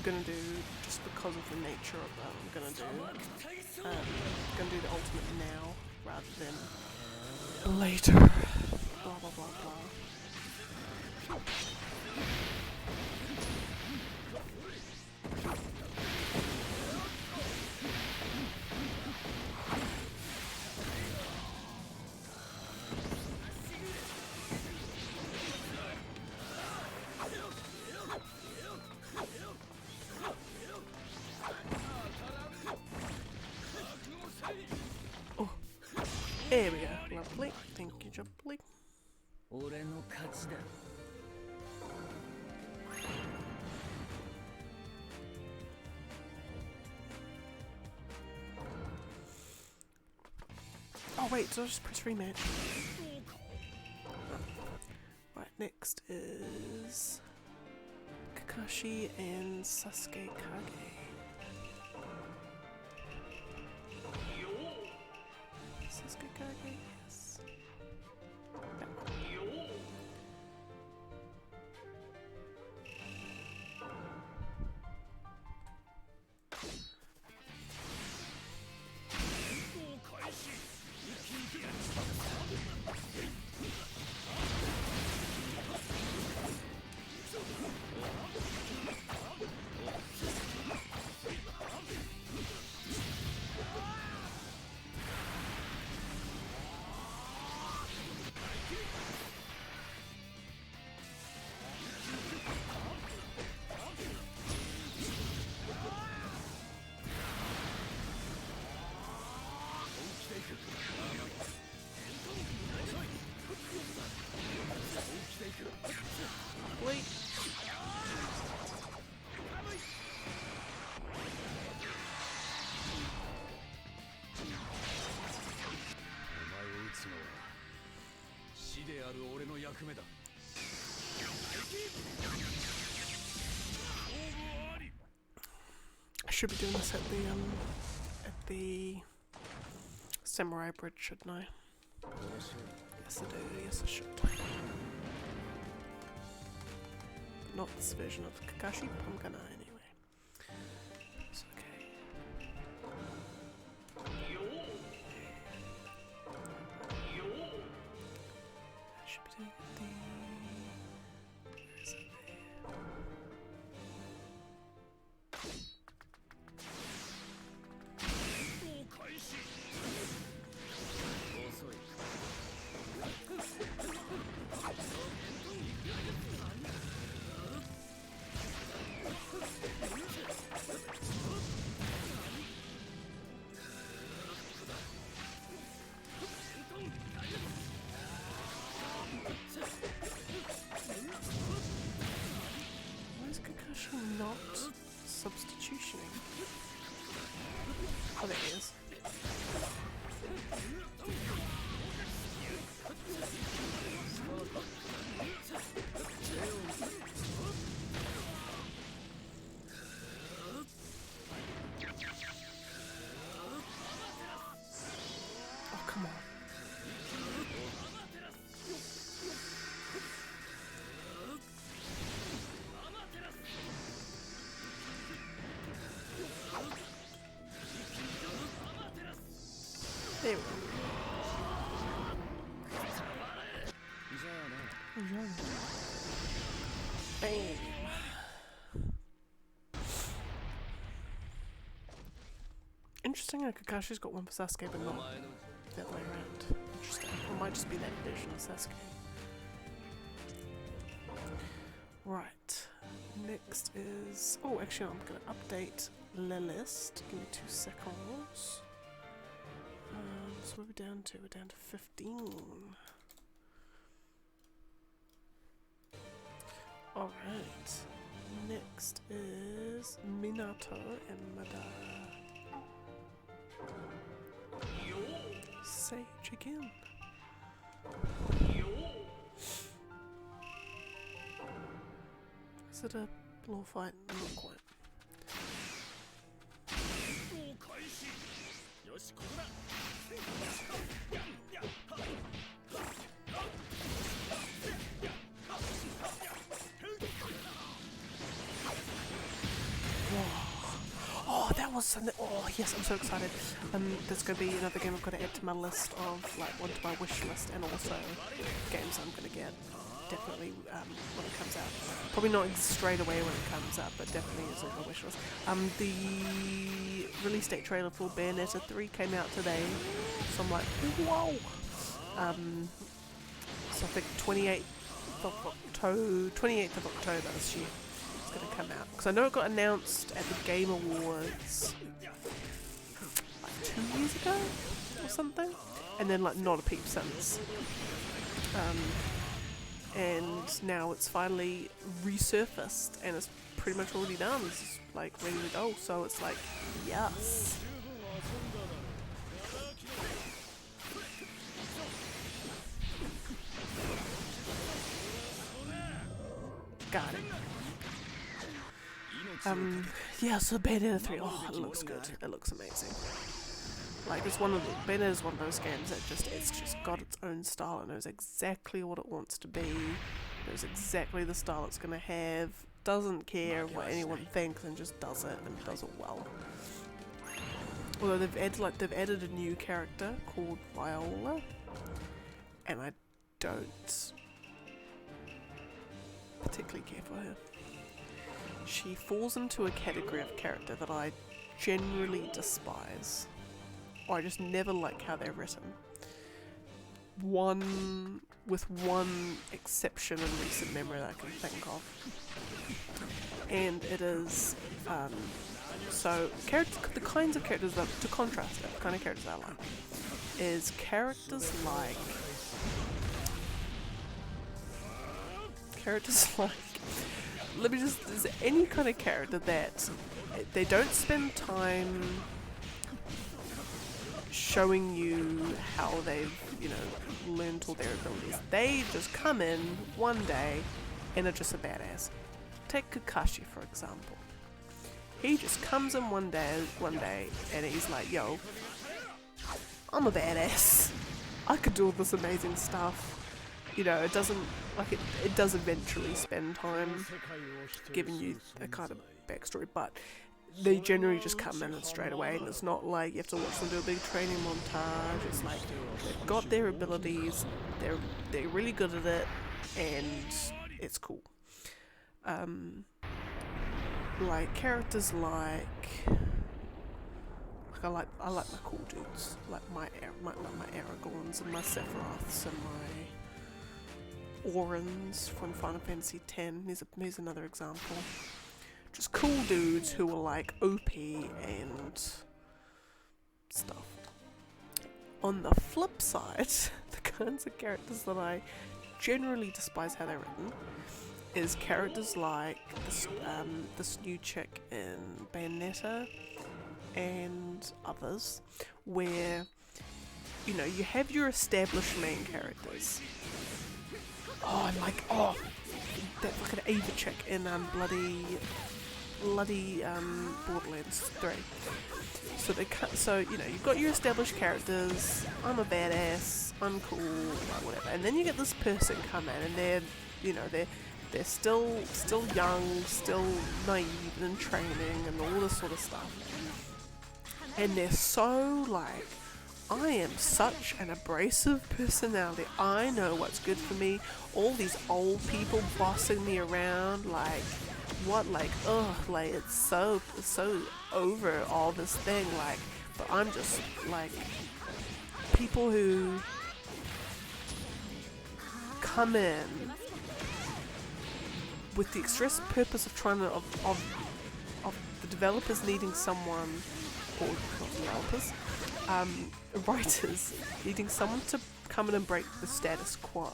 gonna do, just because of the nature of that, I'm gonna do the ultimate now rather than later. Blah blah blah blah. There we go, lovely. Thank you, Jubbly. Oh wait, so I'll just press rematch. Right, next is Kakashi and Sasuke Kage. Sasuke Kage, yes. Wait. I should be doing this at the Samurai Bridge, shouldn't I? Yes I do, yes I should. Not this version of Kakashi, but I'm gonna anyway. It's okay. I should be doing the... Where is it there? Why is Kakashi not substitutioning? Oh, there he is. Oh, come on. There we go. Bam. Interesting, Kakashi's got one for Sasuke, but not the other way around. Interesting. Or it might just be that version of Sasuke. Right. Next is... Oh, actually, I'm going to update the list. Give me 2 seconds. So what are we down to? We're down to 15. Alright. Next is Minato and Madara. Sage again. Is it a law fight? Not quite. was something. Oh yes, I'm so excited. There's gonna be another game I've got to add to my list of like one to my wish list, and also games I'm gonna get definitely when it comes out. Probably not straight away when it comes out, but definitely is on my wish list. The release date trailer for Bayonetta 3 came out today, so I'm like, whoa. So I think 28th of October this year it's going to come out. Because I know it got announced at the Game Awards like 2 years ago or something, and then like not a peep since. And now it's finally resurfaced and it's pretty much already done. It's like ready to go, so it's like, yes. Got it. Yeah, so Bayonetta 3, oh, it looks good. It looks amazing. Like, it's Bayonetta is one of those games that it's just got its own style. It knows exactly what it wants to be. Knows exactly the style it's gonna have. Doesn't care what anyone thinks and just does it, and does it well. Although they've added a new character called whiiiile, and I don't particularly care for her. She falls into a category of character that I generally despise, or I just never like how they're written. With one exception in recent memory that I can think of, and it is so the kinds of characters that, to contrast it, the kind of characters I like is characters like there's any kind of character that they don't spend time showing you how they've, learned all their abilities. They just come in one day and are just a badass. Take Kakashi for example. He just comes in one day and he's like, yo, I'm a badass. I could do all this amazing stuff. It doesn't, it does eventually spend time giving you a kind of backstory, but they generally just come in and straight away, and it's not like you have to watch them do a big training montage. It's like they've got their abilities, they're really good at it, and it's cool. Like characters like I like my cool dudes, like my Aragorns and my Sephiroths and my Aurons from Final Fantasy X. Here's another example. Just cool dudes who are like OP and stuff. On the flip side, the kinds of characters that I generally despise how they're written is characters like this new chick in Bayonetta and others, where you have your established main characters. Oh, I'm like, that fucking Ava chick in bloody Borderlands 3. So you've got your established characters. I'm a badass. I'm cool. Whatever. And then you get this person come in, and they're still young, still naive and in training and all this sort of stuff. And they're so like, I am such an abrasive personality. I know what's good for me. All these old people bossing me around, it's so over all this thing, but I'm just like people who come in with the express purpose of trying to of the developers needing someone, or not developers, writers needing someone to come in and break the status quo,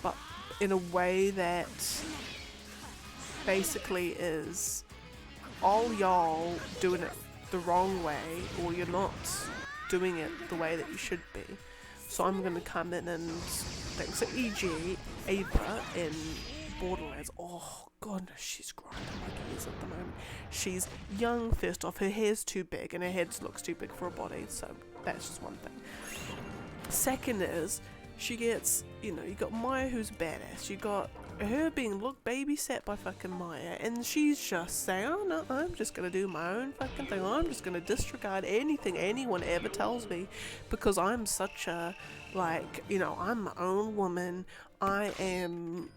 but in a way that basically is all y'all doing it the wrong way, or you're not doing it the way that you should be. So I'm gonna come in and things. So e.g. Ava in Borderlands, oh god, she's grinding like gears at the moment. She's young, first off, her hair's too big and her head looks too big for her body, so that's just one thing. Second is, she gets, you got Maya who's badass, you got her being babysat by fucking Maya, and she's just saying, oh no, I'm just gonna do my own fucking thing, I'm just gonna disregard anything anyone ever tells me, because I'm such a, like, you know, I'm my own woman, I am,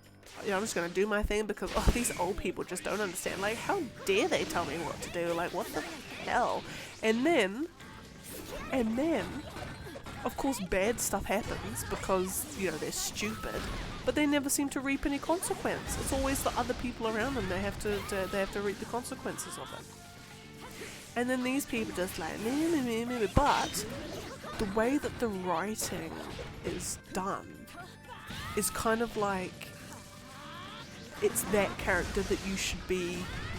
you know, I'm just gonna do my thing because, oh, these old people just don't understand, like, how dare they tell me what to do, like, what the hell, and then, of course, bad stuff happens because, you know, they're stupid, but they never seem to reap any consequence. It's always the other people around them, they have to reap the consequences of it. And then these people just like, but the way that the writing is done is kind of like, it's that character that you should be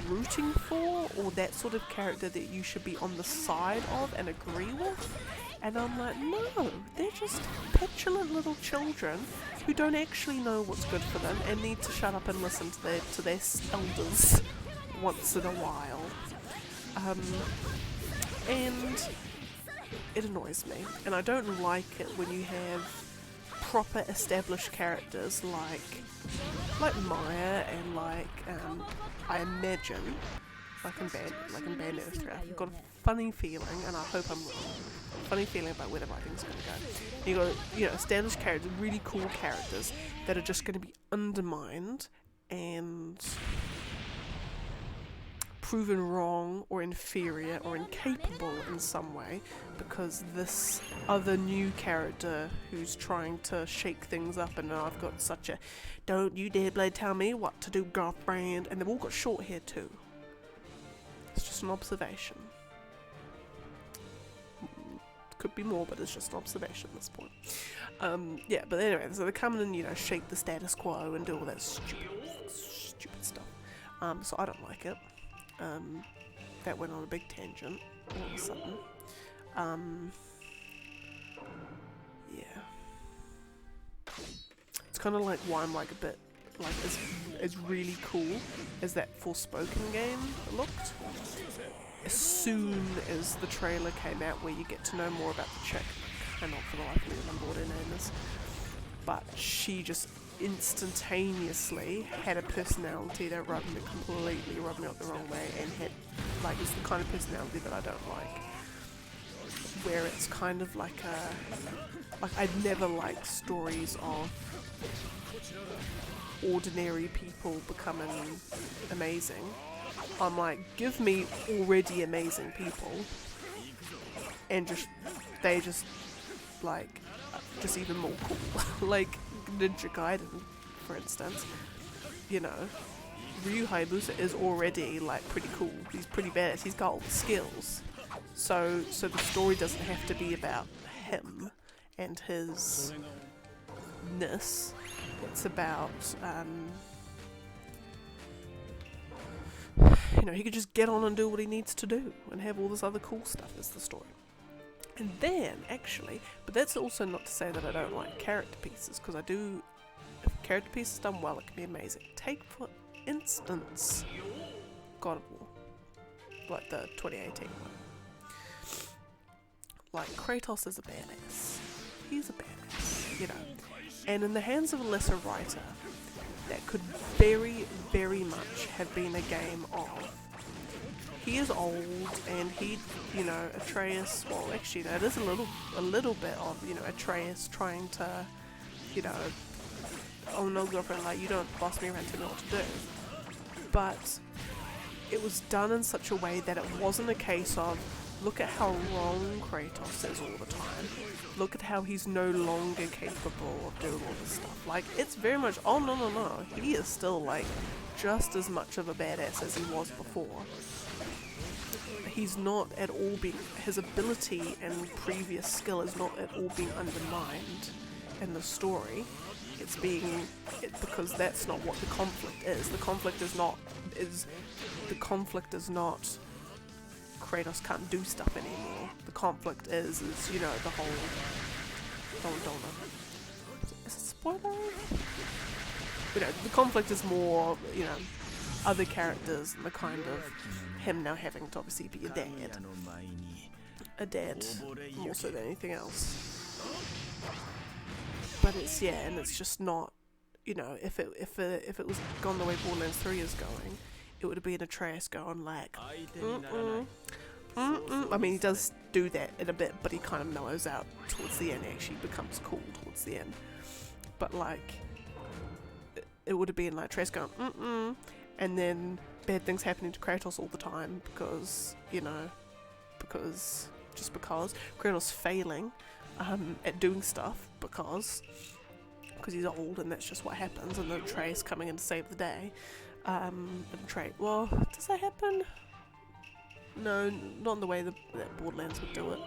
rooting for, or that sort of character that you should be on the side of and agree with. And I'm like, no, they're just petulant little children who don't actually know what's good for them and need to shut up and listen to their elders once in a while. And it annoys me. And I don't like it when you have proper established characters like Maya and like, I imagine, like in Band Earth, I've got a funny feeling, and I hope I'm wrong, funny feeling about where the writing's going to go. You got, you know, established characters, really cool characters that are just going to be undermined and proven wrong or inferior or incapable in some way because this other new character who's trying to shake things up, and I've got such a don't you dare bloody tell me what to do girlfriend, and they've all got short hair too. It's just an observation. Could be more, but it's just an observation at this point. Yeah, but anyway, so they come in and, you know, shake the status quo and do all that stupid stuff. So I don't like it. That went on a big tangent all of a sudden. Yeah. It's kind of like why I'm like a bit, like, as really cool as that Forspoken game looked. As soon as the trailer came out where you get to know more about the chick, I cannot for the life of me remember what her name is, but she just instantaneously had a personality that completely rubbed me up the wrong way, and had, like, it's the kind of personality that I don't like, where it's kind of like I'd never liked stories of ordinary people becoming amazing. I'm like, give me already amazing people, and they just even more cool. Like Ninja Gaiden, for instance. You know, Ryu Hayabusa is already like pretty cool. He's pretty badass. He's got all the skills. So the story doesn't have to be about him and his ness. It's about you know, he could just get on and do what he needs to do and have all this other cool stuff as the story. And then, actually, but that's also not to say that I don't like character pieces, because I do, if a character piece is done well, it can be amazing. Take, for instance, God of War, like the 2018 one. Like, Kratos is a badass. He's a badass, you know. And in the hands of a lesser writer, that could very, very much have been a game of, he is old and he, you know, Atreus, well actually that is a little bit of, you know, Atreus trying to, you know, oh no girlfriend, like, you don't boss me around, tell me what to do. But it was done in such a way that it wasn't a case of, look at how wrong Kratos is all the time. Look at how he's no longer capable of doing all this stuff. Like, it's very much, oh no, he is still, like, just as much of a badass as he was before. He's not at all being, his ability and previous skill is not at all being undermined in the story. It's because that's not what the conflict is. The conflict is not Kratos can't do stuff anymore. The conflict is you know, the whole, don't know. Is it spoiler? You know, the conflict is more, you know, other characters and the kind of him now having to obviously be a dad more so than anything else. But it's, yeah, and it's just not, you know, if it was gone the way Borderlands 3 is going, it would have been Atreus going like, I mean, he does do that in a bit, but he kind of mellows out towards the end. He actually becomes cool towards the end. But like, it would have been like Atreus going, and then bad things happening to Kratos all the time because, you know, because Kratos failing at doing stuff because he's old and that's just what happens, and then Atreus coming in to save the day. And well, does that happen? No, not in the way that Borderlands would do it.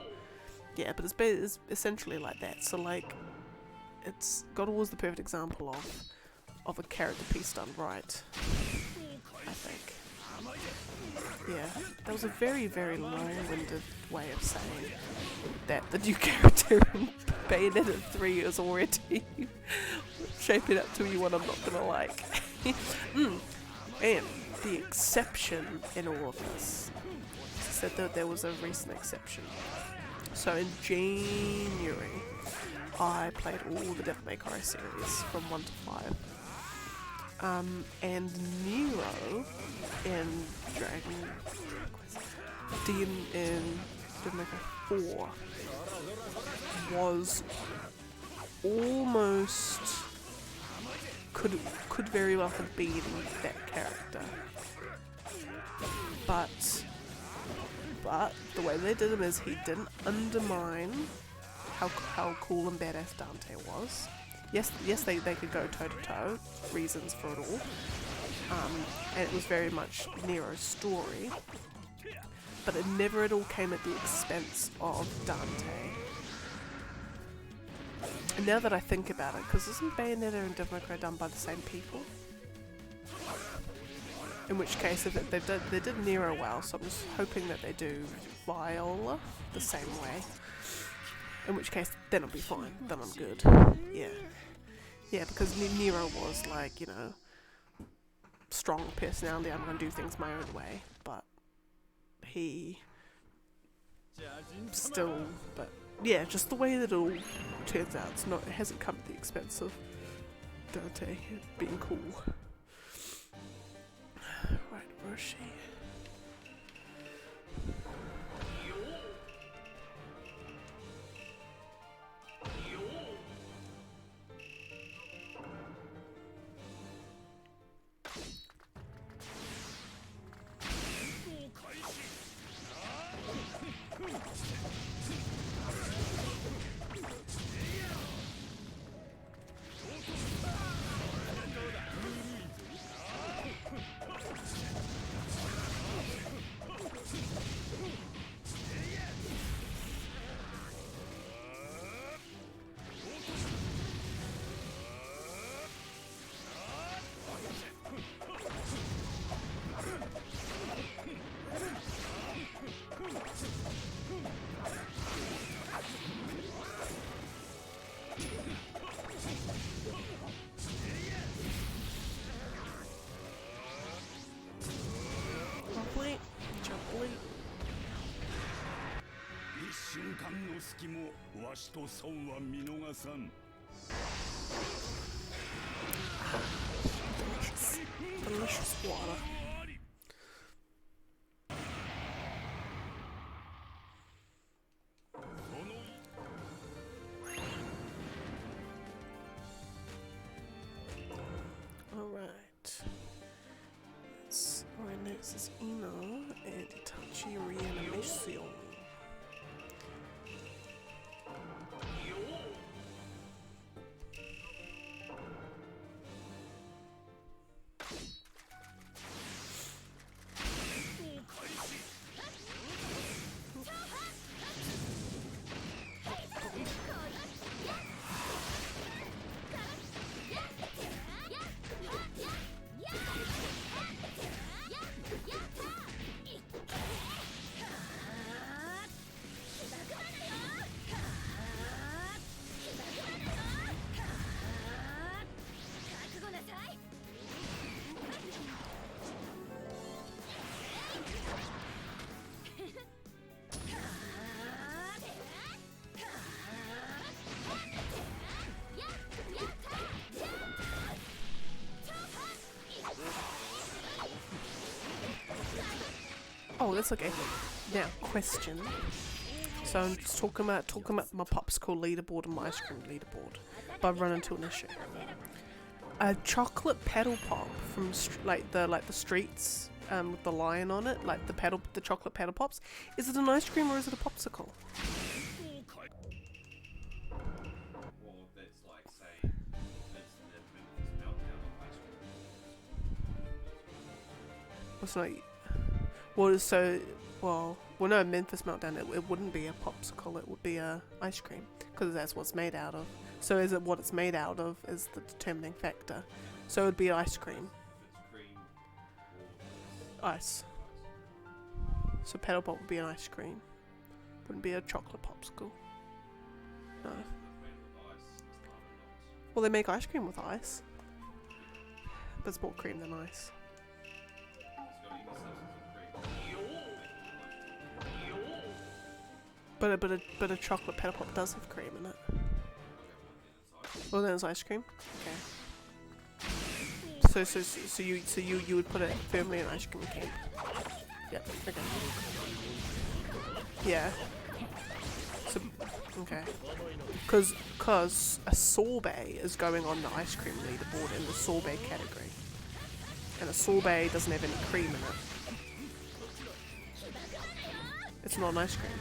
Yeah, but it's essentially like that. So like, God of War's the perfect example of a character piece done right, I think. Yeah, that was a very, very long-winded way of saying that the new character in Bayonetta 3 is already shaping up to be one I'm not gonna like. And the exception in all of this, I said that there was a recent exception. So in January, I played all the Devil May Cry series from 1 to 5. And Nero in Devil May Cry 4 was almost could very well have been that character, but the way they did him is he didn't undermine how cool and badass Dante was. Yes, they could go toe to toe, reasons for it all, and it was very much Nero's story, but it never at all came at the expense of Dante. And now that I think about it, because isn't Bayonetta and Devil May Cry done by the same people? In which case, if they did Nero well, so I'm just hoping that they do Viola the same way. In which case, then I'll be fine. Then I'm good. Yeah. Yeah, because Nero was like, you know, strong personality, I'm going to do things my own way, but he still, but yeah, just the way that it all turns out, it hasn't come at the expense of Dante being cool. Right, where is she? Delicious water. Alright. Right next is Ino and Itachi Reanimation. Oh, that's okay. Now, question. So I'm just talking about my popsicle leaderboard and my ice cream leaderboard, but I've run into an issue. A chocolate pedal pop from like the streets with the lion on it, like the chocolate pedal pops. Is it an ice cream or is it a popsicle? What's not? Well, no, Memphis Meltdown. It wouldn't be a popsicle. It would be a ice cream because that's what it's made out of. So is it what it's made out of is the determining factor. So it would be ice cream. Ice. So pedal pop would be an ice cream. Wouldn't be a chocolate popsicle. No. Well, they make ice cream with ice. But it's more cream than ice. But a chocolate pedal pop does have cream in it. Well, then it's ice cream. Okay. So you would put it firmly in ice cream camp. Yeah. Okay. Yeah. So okay. Cause a sorbet is going on the ice cream leaderboard in the sorbet category, and a sorbet doesn't have any cream in it. It's not an ice cream.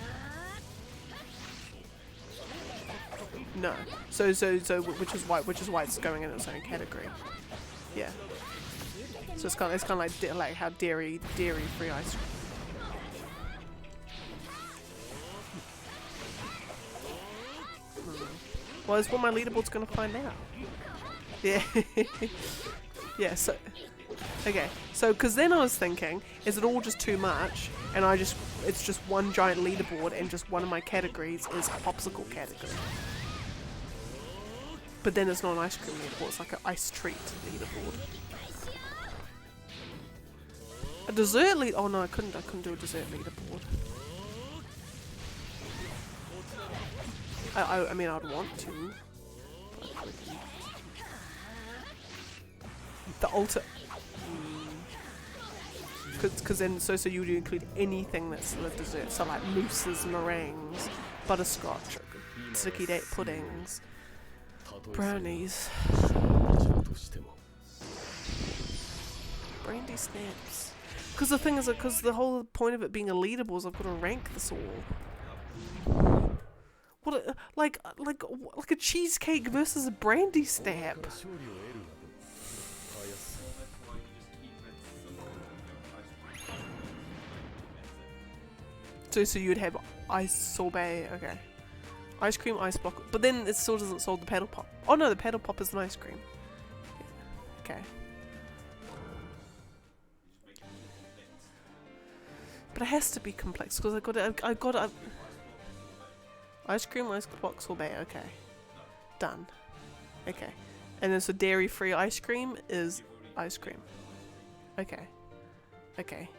No. So which is why it's going in its own category. Yeah. So it's kind of like how dairy free ice cream. Well, it's what my leaderboard's gonna find out. Yeah. Yeah. So. Okay. So, because then I was thinking, is it all just too much? And it's just one giant leaderboard, and just one of my categories is a popsicle category. But then it's not an ice cream leaderboard, it's like an ice treat leaderboard. A dessert lead? Oh no, I couldn't do a dessert leaderboard. I mean, I'd want to. The ultimate. Because then, so you would include anything that's the dessert. So like mousses, meringues, butterscotch, sticky date puddings. Brownies. Brandy snaps. Because the thing is, because the whole point of it being a leaderboard is I've got to rank this all. What, like a cheesecake versus a brandy snap. So you'd have ice sorbet, okay. Ice cream, ice block, but then it still doesn't solve the pedal pop. Oh no, the pedal pop is an ice cream. Okay. But it has to be complex because I got it. Ice cream, ice block, sorbet. Okay. Done. Okay. And then so dairy-free ice cream is ice cream. Okay. Okay.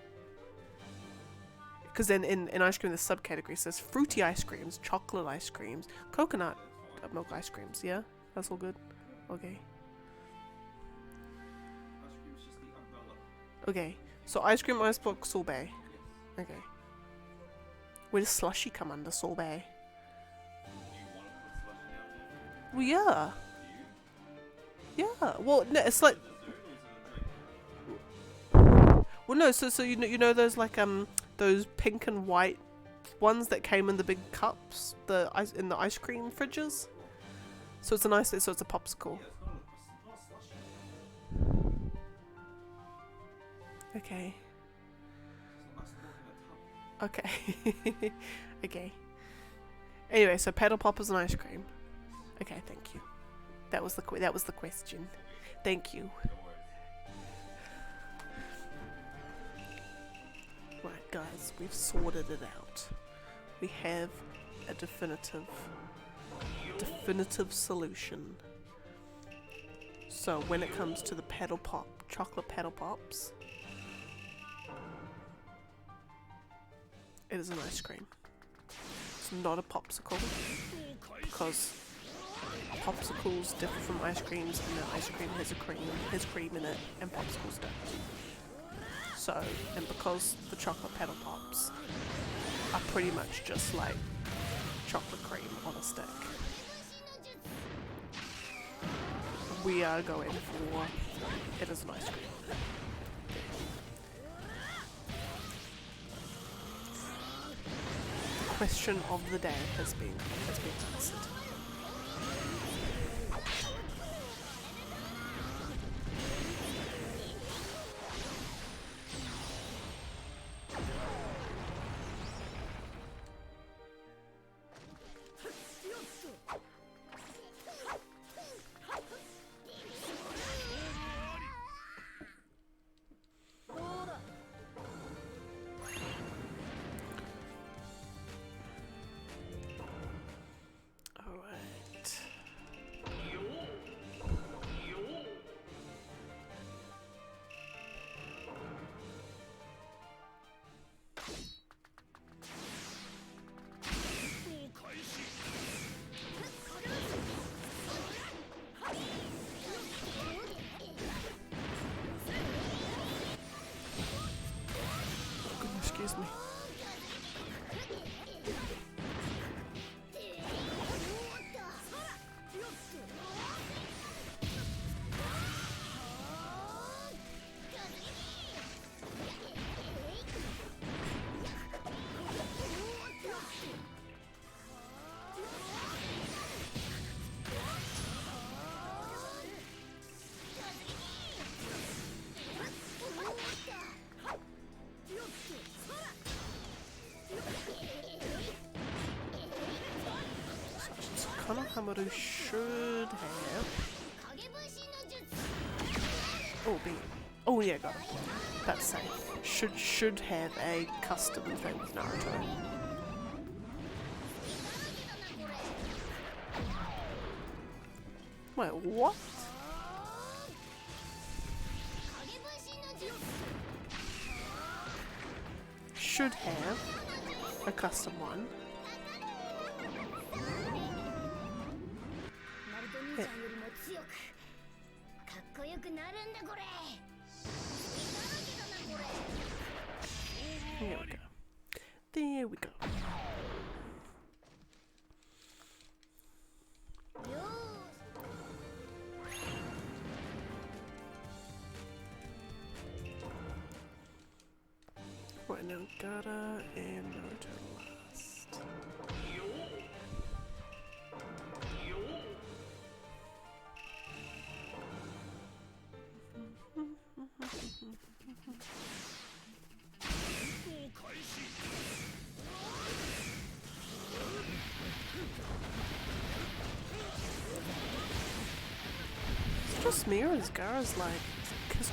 Because then in ice cream, the subcategory says fruity ice creams, chocolate ice creams, coconut milk ice creams. Yeah, that's all good. Okay. Okay. So ice cream, ice block, sorbet. Okay. Where does slushy come under sorbet? Well, yeah. Yeah. Well, no, it's like. Well, no. So you know those like those pink and white ones that came in the big cups, in the ice cream fridges. So it's so it's a popsicle. Okay. Okay. Okay. Anyway, so pedal pop is an ice cream. Okay, thank you. That was the question. Thank you. Right, guys, we've sorted it out. We have a definitive solution. So when it comes to the pedal pop, chocolate pedal pops, it is an ice cream. It's not a popsicle because popsicles differ from ice creams, and that ice cream has cream in it, and popsicles don't. So, and because the chocolate paddle pops are pretty much just like chocolate cream on a stick, we are going for it is an ice cream. The question of the day has been answered. Excuse me. Konohamaru should have. Oh, B. Oh yeah, got it. That's safe. Should have a custom thing with Naruto. Wait, what? Should have a custom one. Yeah. There we go. There we go. Right now, Gara and Naruto last. It's just me, or is Gara's like, because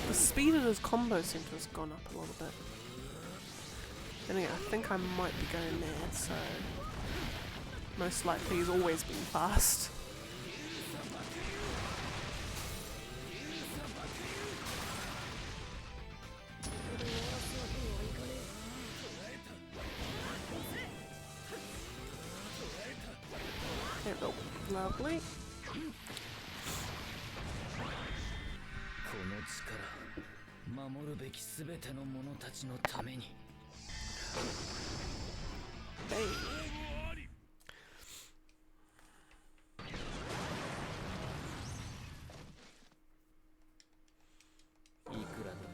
the speed of his combo center has gone up a little bit. Anyway, I think I might be going mad, so most likely he's always been fast. Hello, lovely. この力、守るべきすべての者たちのために。いくらでも。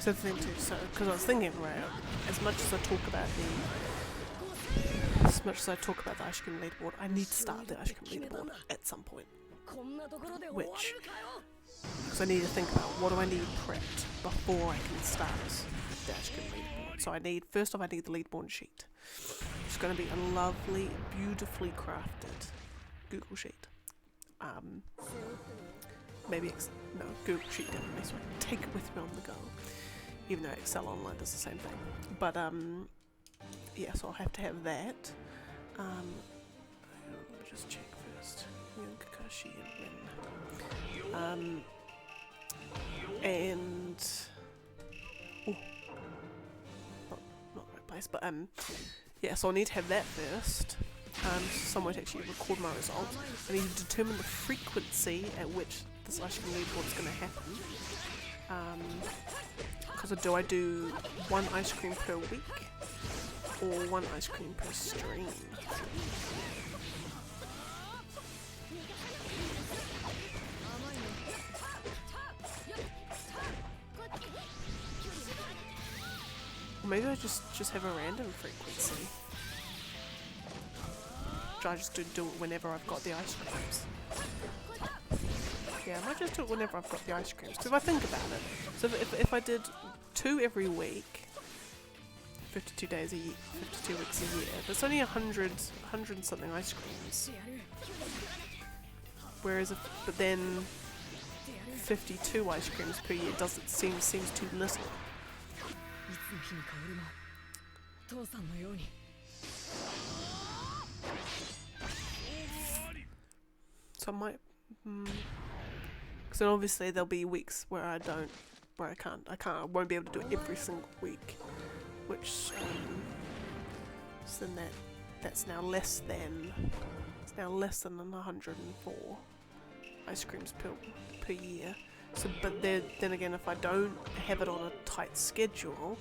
So the thing too, so because I was thinking, right, as much as I talk about the ice cream leaderboard, I need to start the ice cream leaderboard at some point. Which, because I need to think about what do I need prepped before I can start the ice cream leaderboard. So first off I need the leaderboard sheet. It's going to be a lovely, beautifully crafted Google sheet. Google Sheet definitely, so I can take it with me on the go. Even though Excel Online does the same thing. But, yeah, so I'll have to have that. Let me just check first. Kakashi and Rin. Not right place, but, yeah, so I need to have that first. Somewhere to actually record my results. I need to determine the frequency at which this ice cream leaderboard is going to happen. Because do I do one ice cream per week or one ice cream per stream? Or maybe I just have a random frequency. I just do it whenever I've got the ice creams. Yeah, I might just do it whenever I've got the ice creams. Because if I think about it, so if I did 2 every week, 52 days a year, 52 weeks a year, that's only 100 and something ice creams. Whereas but then 52 ice creams per year seems too little. So I might, because then obviously there'll be weeks where I won't be able to do it every single week, which, so then that's now less than 104 ice creams per year. So, but then again, if I don't have it on a tight schedule,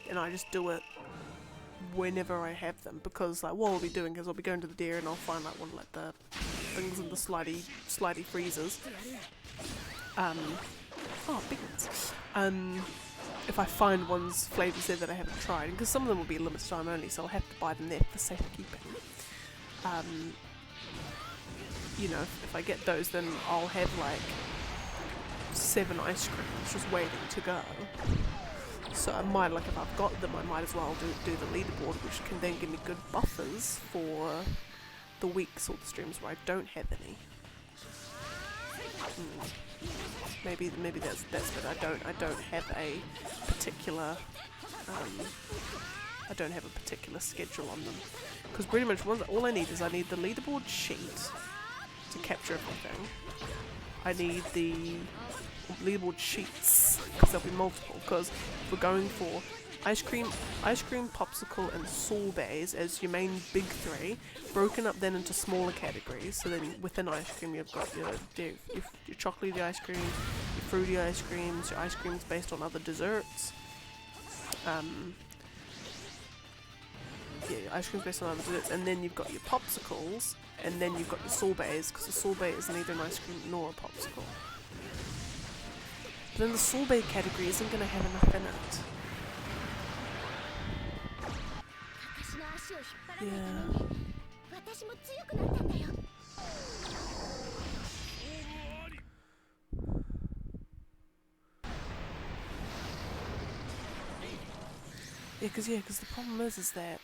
then I just do it whenever I have them, because like what I'll be doing is I'll be going to the dairy and I'll find like one of like the things in the slidey freezers. Big ones. If I find ones flavours there that I haven't tried, because some of them will be limited time only, so I'll have to buy them there for safekeeping. You know, if I get those, then I'll have like 7 ice creams just waiting to go. So I might, like if I've got them, I might as well do the leaderboard, which can then give me good buffers for the weeks or the streams where I don't have any. Maybe that's good. I don't have a particular schedule on them, because pretty much all I need is the leaderboard sheet to capture everything. I need the leaderboard sheets, because there'll be multiple, because we're going for ice cream, popsicle and sorbets as your main big 3, broken up then into smaller categories. So then within ice cream you've got your chocolatey ice cream, your fruity ice creams, your ice creams based on other desserts, ice creams based on other desserts, and then you've got your popsicles, and then you've got your sorbets, because the sorbet is neither an ice cream nor a popsicle. But then the sorbet category isn't going to have enough in it. Yeah. Because the problem is that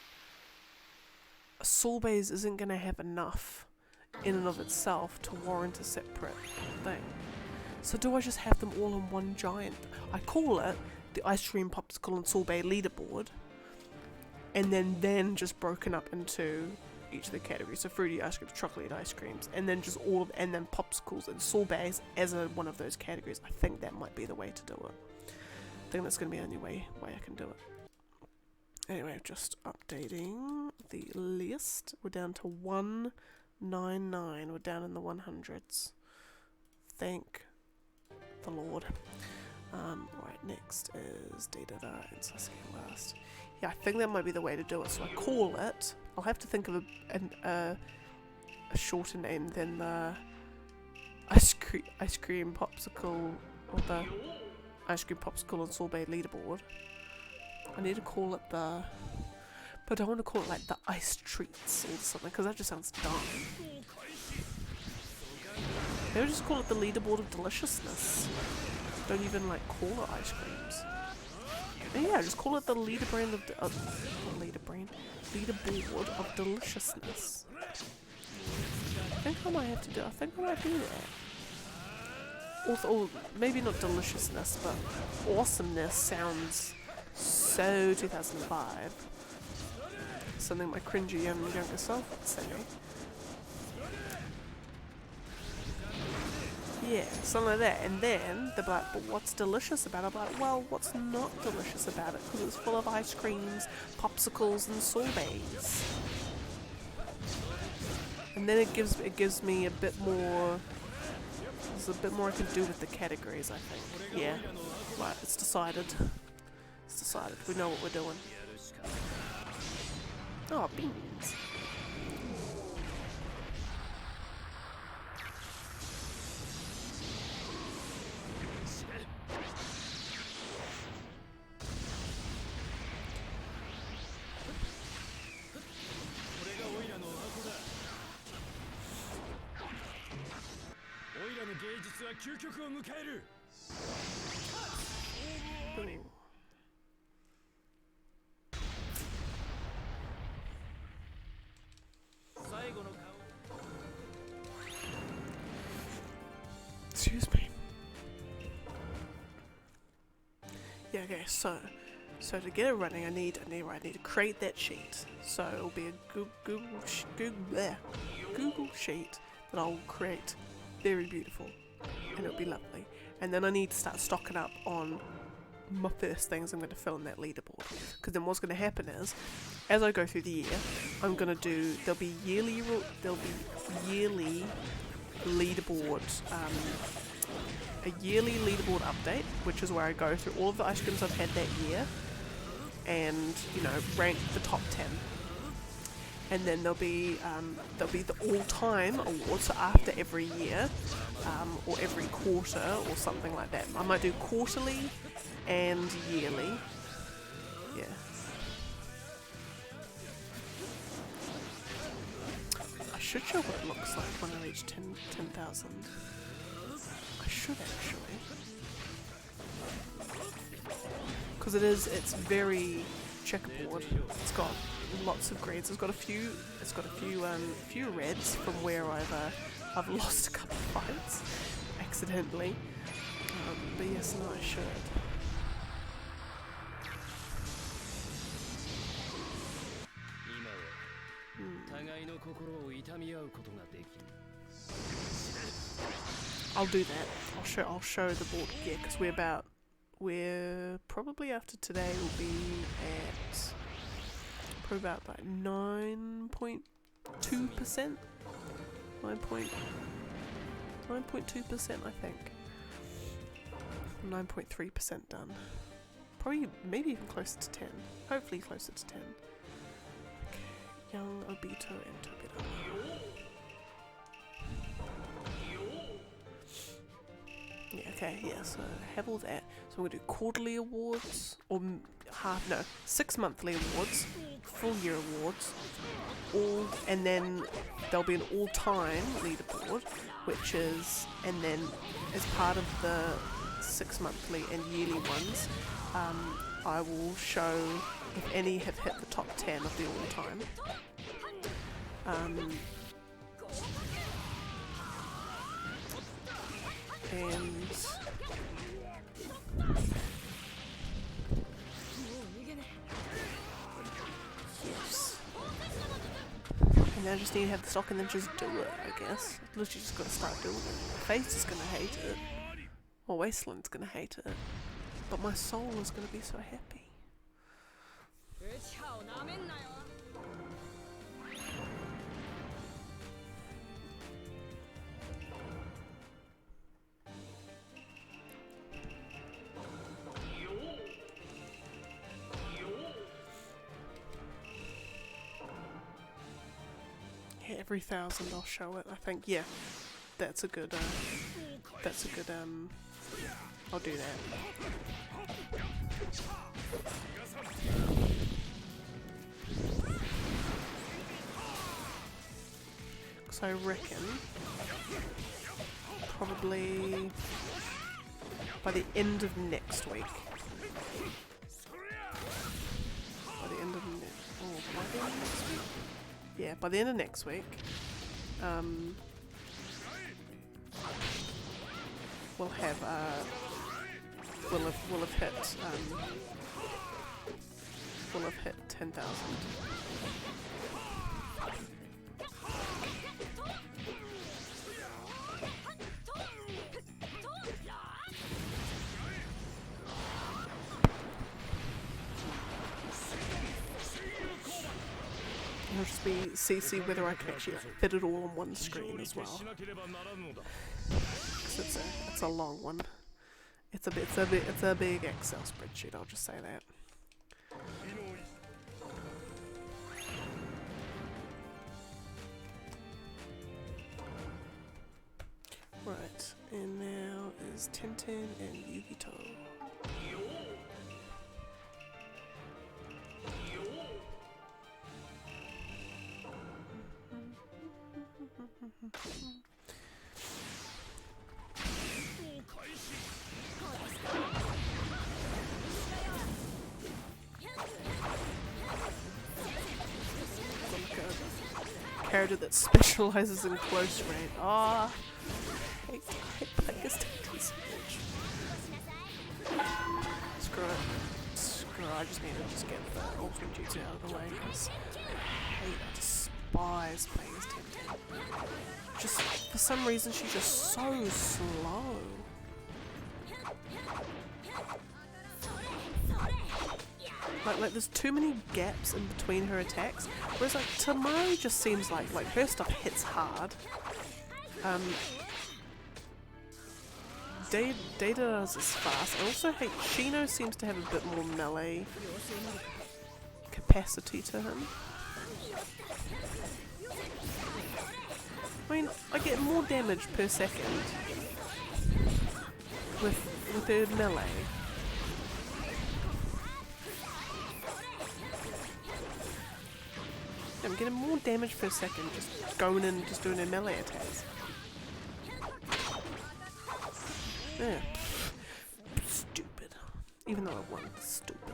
sorbets isn't going to have enough in and of itself to warrant a separate thing. So do I just have them all in one giant? I call it the ice cream, popsicle and sorbet leaderboard, and then just broken up into each of the categories. So fruity ice creams, chocolate ice creams, and then just and then popsicles and sorbets as one of those categories. I think that might be the way to do it. I think that's going to be the only way I can do it. Anyway, just updating the list. We're down to 199. We're down in the 100s. Thank the Lord. Right, next is da-da-da and Sasuke last. Yeah, I think that might be the way to do it. So I call it. I'll have to think of a shorter name than the ice cream popsicle, or the ice cream, popsicle, and sorbet leaderboard. I need to call it the, but I don't want to call it like the ice treats or something because that just sounds dumb. Maybe just call it the leaderboard of deliciousness. Don't even like call it ice creams. And yeah, just call it the leaderboard of deliciousness. I think I might have to do. I think I might do that. Also, or maybe not deliciousness, but awesomeness sounds so 2005. Something my cringy younger self would say. Yeah, something like that. And then they're like, but what's delicious about it? I'm like, well, what's not delicious about it? Because it's full of ice creams, popsicles, and sorbets. And then it gives me a bit more. There's a bit more I can do with the categories, I think. Yeah, right. It's decided. It's decided. We know what we're doing. Oh, beans. Excuse me. Yeah, okay, so to get it running I need to create that sheet. So it'll be a Google sheet that I'll create very beautiful and it'll be lovely. And then I need to start stocking up on my first things I'm going to fill in that leaderboard. Because then what's going to happen is, as I go through the year, I'm going to do, there'll be yearly leaderboard, a yearly leaderboard update, which is where I go through all of the ice creams I've had that year and, you know, rank the top 10. And then there'll be the all-time awards, so after every year, or every quarter or something like that. I might do quarterly and yearly. Yeah. I should show what it looks like when I reach 10,000. I should actually. Because it's very checkerboard. It's got lots of grades. It's got a few reds from where I've lost a couple of fights accidentally. But yes, no, I should. I'll do that. I'll show the board. Yeah, because we're probably after today will be at probably about like 9.2%. 9.2%, I think. 9.3% done. Probably, maybe even closer to 10. Hopefully closer to 10. Okay, young Obito and Tobito. Yeah, okay, yeah, so I have all that. So I'm going to do quarterly awards, or 6 monthly awards, full year awards, and then there'll be an all-time leaderboard, which is, and then as part of the 6 monthly and yearly ones, I will show if any have hit the top 10 of the all-time. And yes, and then I just need to have the stock and then just do it, I guess. Literally just gotta start doing it. My face is gonna hate it, or Wasteland's gonna hate it, but my soul is gonna be so happy. Every 1,000 I'll show it. I think, yeah, that's a good I'll do that. Because I reckon probably by the end of next week. By the end of next week? Yeah, by the end of next week. We'll have we'll have hit 10,000. It'll just be see whether I can actually fit it all on one screen as well. 'Cause it's a long one. It's a big Excel spreadsheet. I'll just say that. Right, and now is Tenten and Yugito. Character that specializes in close range. Ah, I hate playing as Tenten so much. Screw it. I just need to just get the ultimate jutsu out of the way because I despise playing as Tenten. Just for some reason she's just so slow. Like there's too many gaps in between her attacks, whereas like Tamari just seems like her stuff hits hard. Data's is fast. I also hate Shino seems to have a bit more melee capacity to him. I mean, I get more damage per second with her melee. I'm getting more damage per second just going in and just doing her melee attacks. Yeah. Stupid. Even though I won, stupid.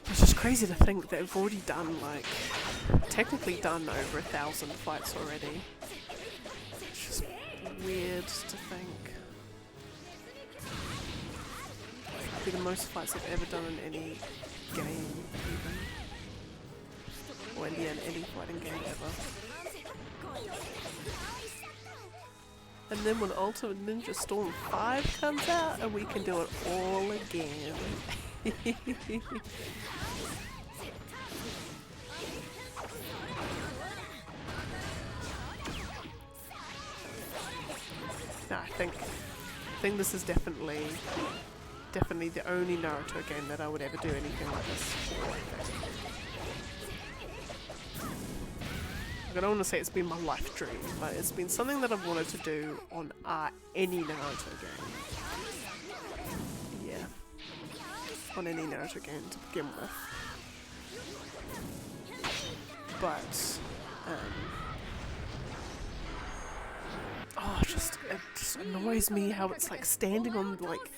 It's just crazy to think that we've already done, like, technically done over 1,000 fights already. It's just weird to think. It'd be the most fights I've ever done in any game, even. Or in any fighting game ever. And then when Ultimate Ninja Storm 5 comes out, and we can do it all again. No, I think this is definitely the only Naruto game that I would ever do anything like this for. I don't want to say it's been my life dream, but it's been something that I've wanted to do on any Naruto game. Yeah. On any Naruto game to begin with. But, it just annoys me how it's like standing on like,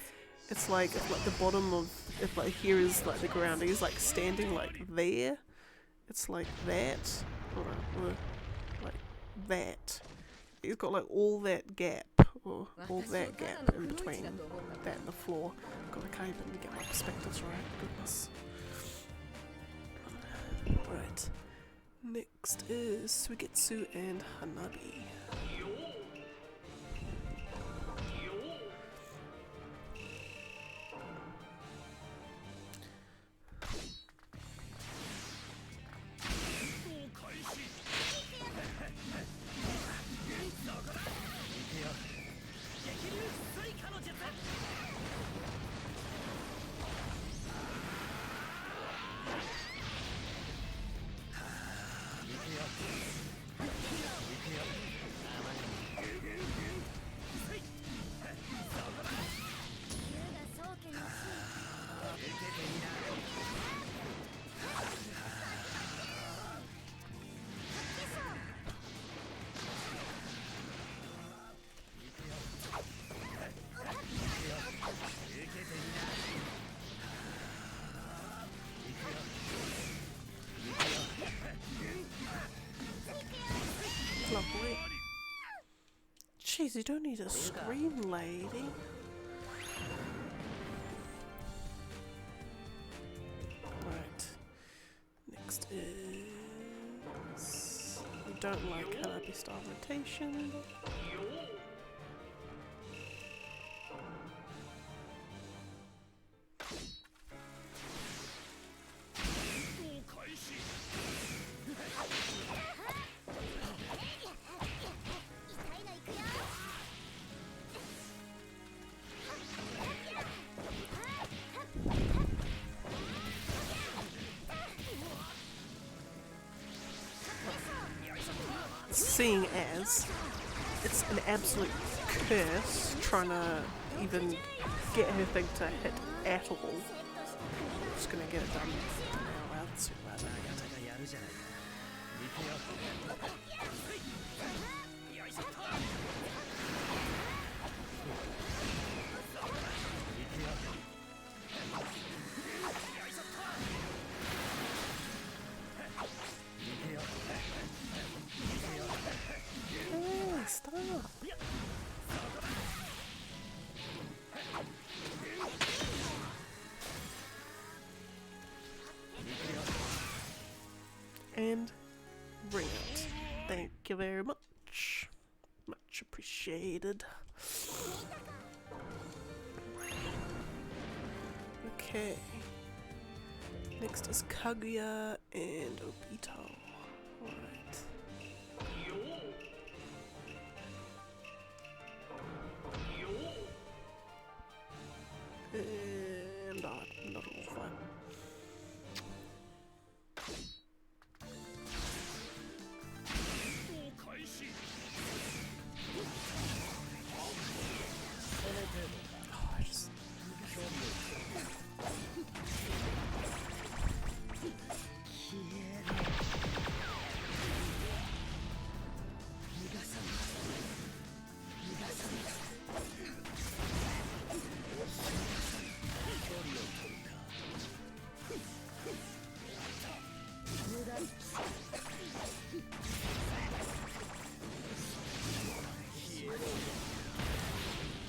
it's like the bottom of, if like here is like the ground, he's like standing like there. It's like that. Like that. He's got like all that gap, or all that gap in between that and the floor. God, I can't even get my perspectives right. Goodness. Right. Next is Suigetsu and Hanabi. Jeez, you don't need a scream, lady. Right. Next is... You don't like Hanabi style rotation. Seeing as it's an absolute curse trying to even get her thing to hit at all. I'm just gonna get it done. Oh, wow, that's supervisor. Hey, stop. And bring it. Thank you very much. Much appreciated. Okay. Next is Kaguya and Obito. Alright. And not all fun. Oh, I just...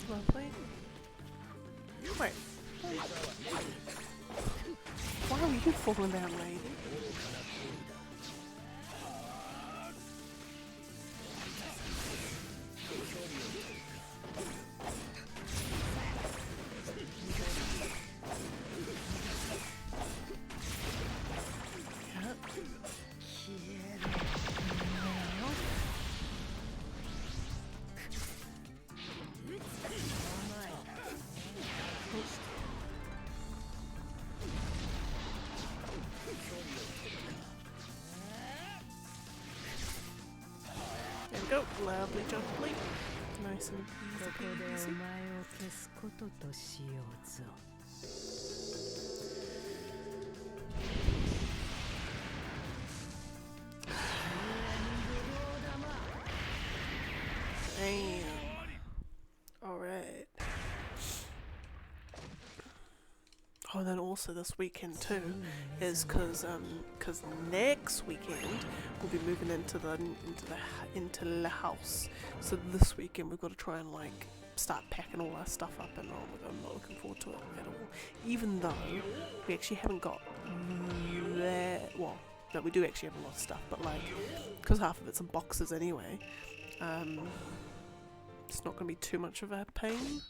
Lovely. Wait. Why are you falling down, lady? There we go, lovely jumply. Nice and easy. Damn. Alright. Oh, and then also this weekend too is because next weekend we'll be moving into the house. So this weekend we've got to try and like start packing all our stuff up, and oh my god, I'm not looking forward to it at all. Even though we actually haven't got that, well, no, we do actually have a lot of stuff, but like because half of it's in boxes anyway, it's not going to be too much of a pain.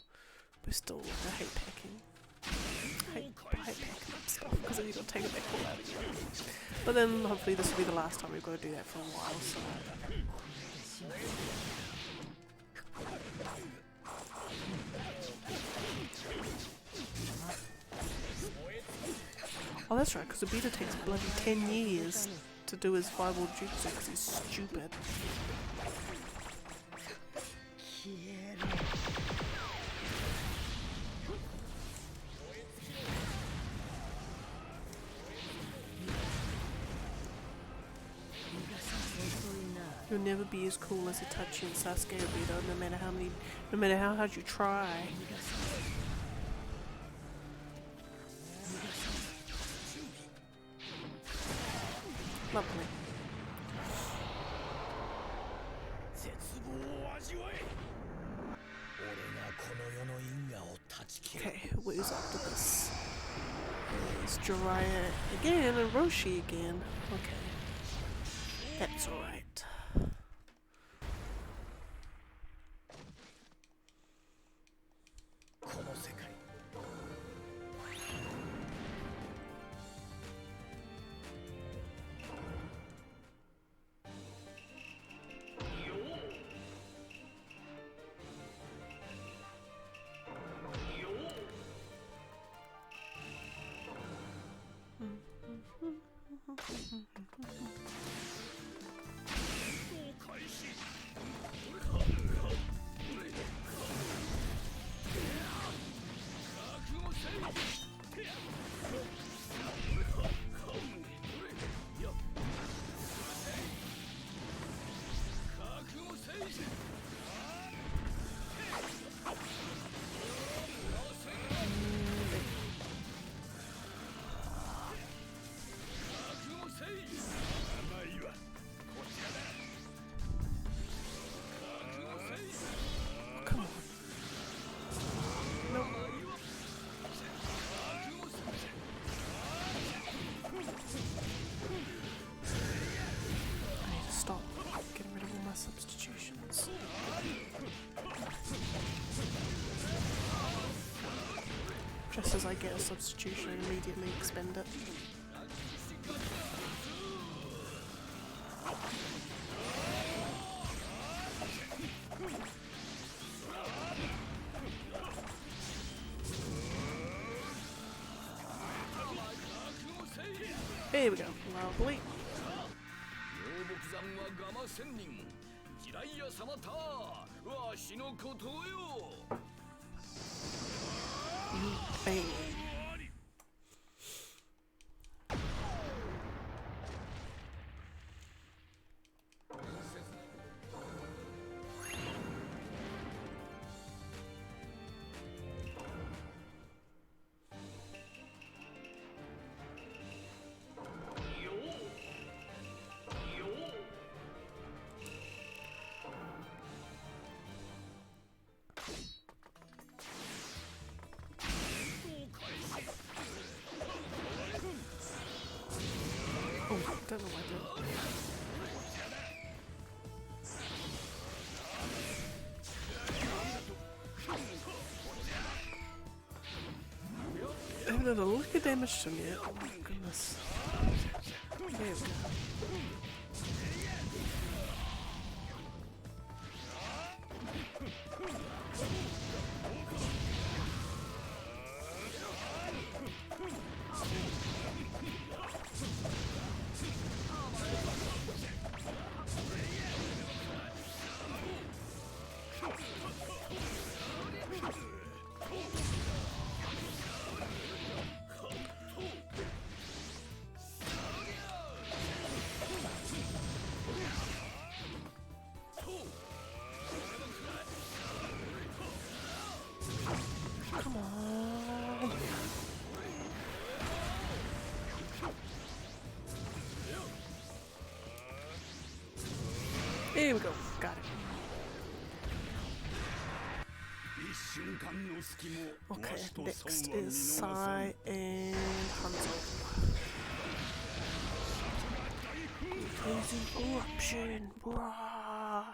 But still, I hate packing. I hate packing up stuff because then you've got to take it back all out again. But then hopefully this will be the last time we've got to do that for a while, so... Oh, that's right, because Obito takes bloody 10 years to do his fireball jutsu because he's stupid. You'll never be as cool as Itachi and Sasuke, Obito, no matter how hard you try. Lovely. who's after this? There's Jiraiya again and Roshi again. Okay. That's alright. Substitutions. Just as I get a substitution, I immediately expend it. Here we go, lovely. ジライア様たわしのことよ。I don't know why I did. I haven't had a lick of damage to him yet. Oh my goodness. There we go. Come on. Here we go. Got it. Okay, next is Sai and Hanzo. Crazy eruption. Brah.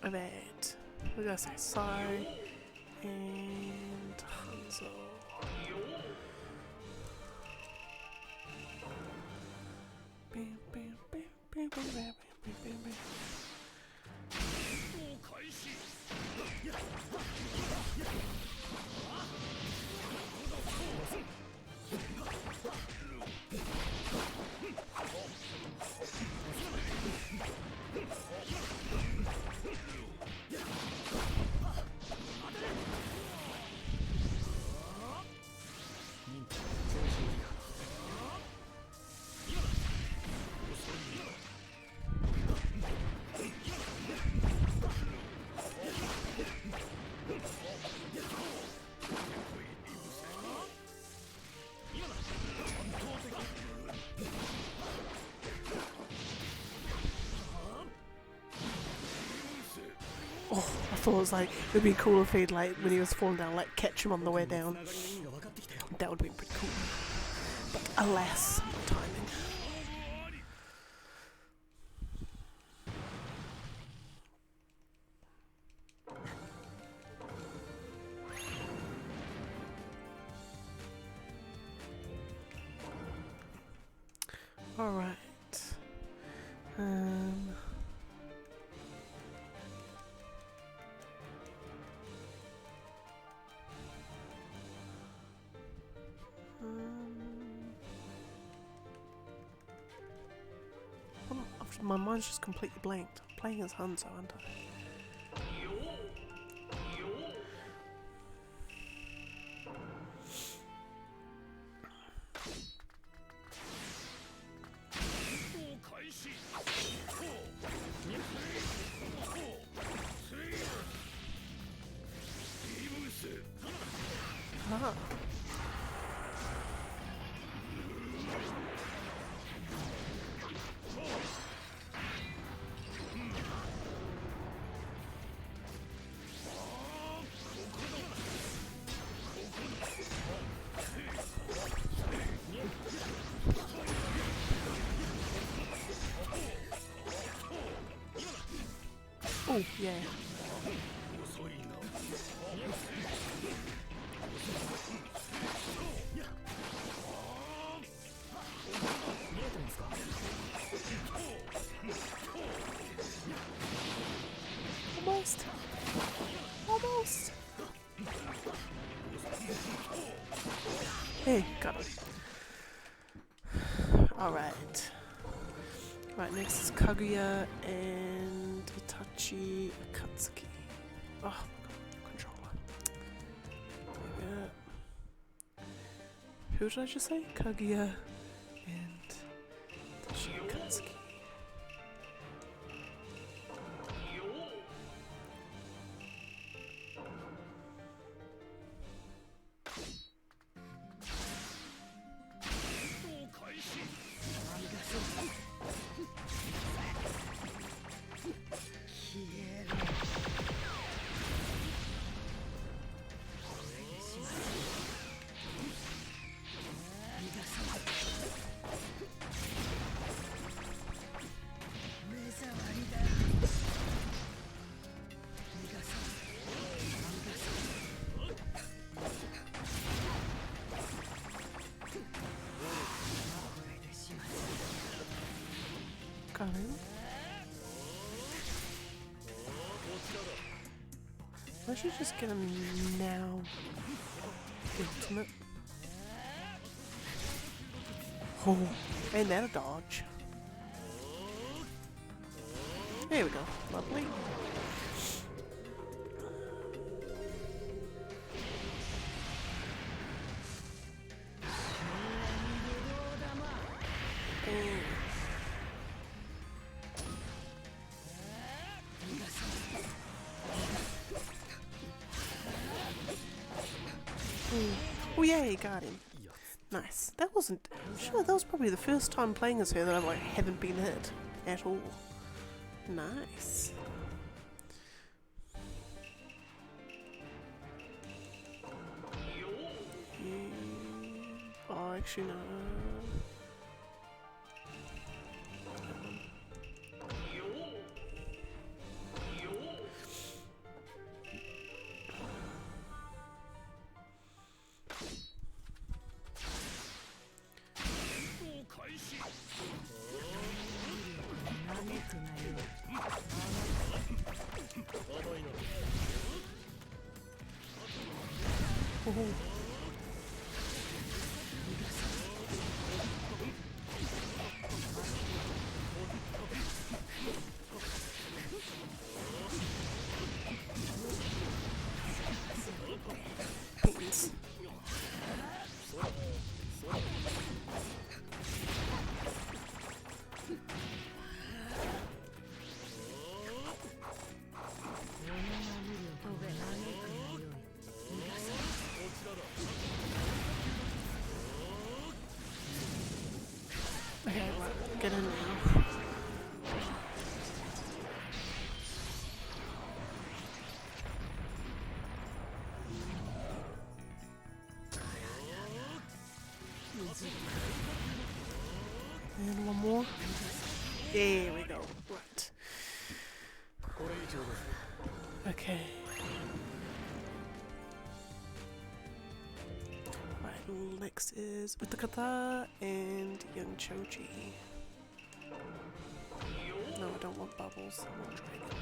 Alright, we got Sai and Hanzo. Bam, bam, bam, bam, bam, bam, bam, bam, bam. thought it was like, it would be cool if he'd like, when he was falling down, like catch him on the way down. That would be pretty cool. But alas, no timing. Alright. My mind's just completely blanked. I'm playing as Hanzo, aren't I? Ah. Oh, yeah. Almost. Almost. Hey, got it. Alright. Right, next is Kaguya and Itachi Akatsuki. Oh my god, controller. Who did I just say? Kaguya and Itachi Akatsuki. I should just get him now. Ultimate. Oh, ain't that a dodge? There we go. Lovely. Oh yeah, you got him. Nice. That wasn't... Sure, that was probably the first time playing as her that I like haven't been hit at all. Nice. Oh, actually no. Peace. Okay, right, get in now. And one more. There we go. Right. Okay. Right, next is Utakata and Young Choji. No, I don't want bubbles, I want dragons.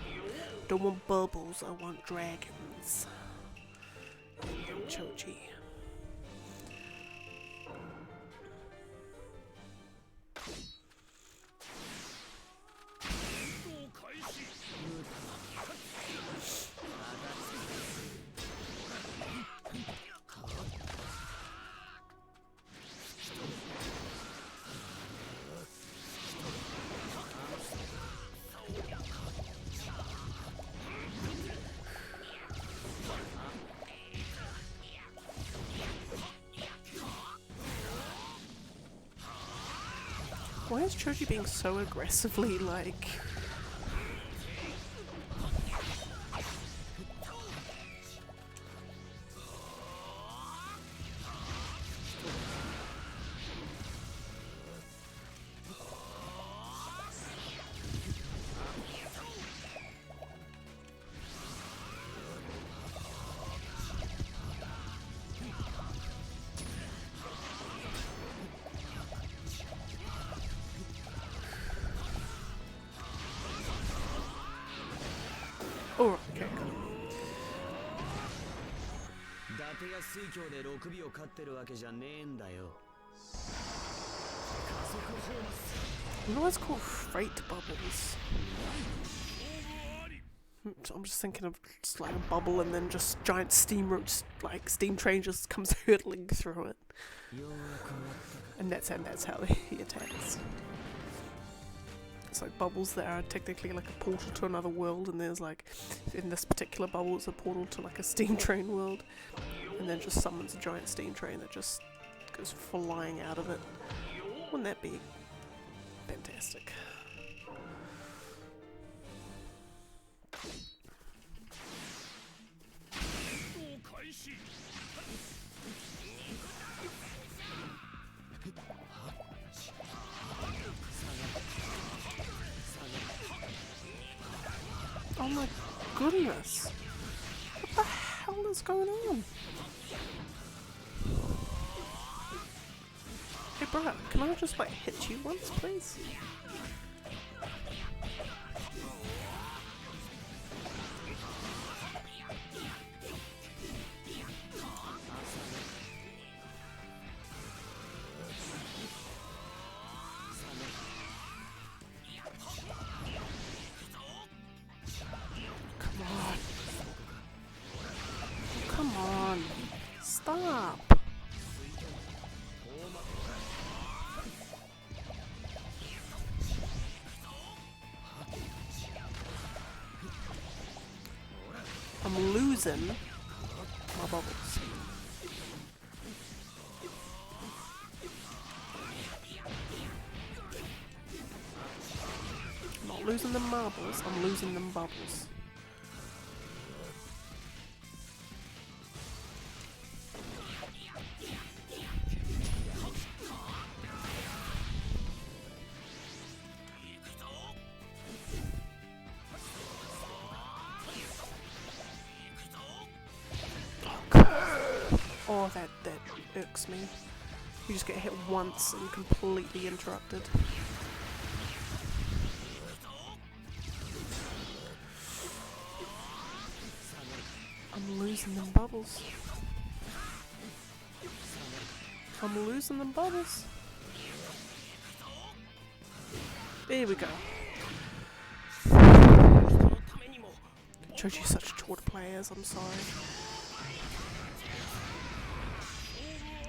Don't want bubbles, I want dragons. And Young Choji. Why is Choji being so aggressively like... Oh, okay. 伊達や水郷で6尾を飼ってるわけじゃねえんだよ。加速砲マス。 You know what's called freight bubbles? I'm just thinking of just like a bubble and then just giant steam roach, like steam train just comes hurtling through it. And that's how he attacks. It's like bubbles that are technically like a portal to another world, and there's like, in this particular bubble it's a portal to like a steam train world, and then just summons a giant steam train that just goes flying out of it. Wouldn't that be fantastic? Oh my goodness! What the hell is going on? Hey bro, can I just like hit you once, please? Come on. Stop. I'm losing my bubbles. I'm not losing them marbles, I'm losing them bubbles. Oh, that irks me. You just get hit once and completely interrupted. I'm losing them bubbles. I'm losing them bubbles. There we go. Choji's such short players, I'm sorry.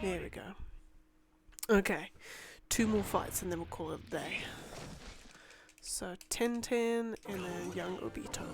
There we go. Okay, 2 more fights and then we'll call it a day. So Tenten and then young Obito.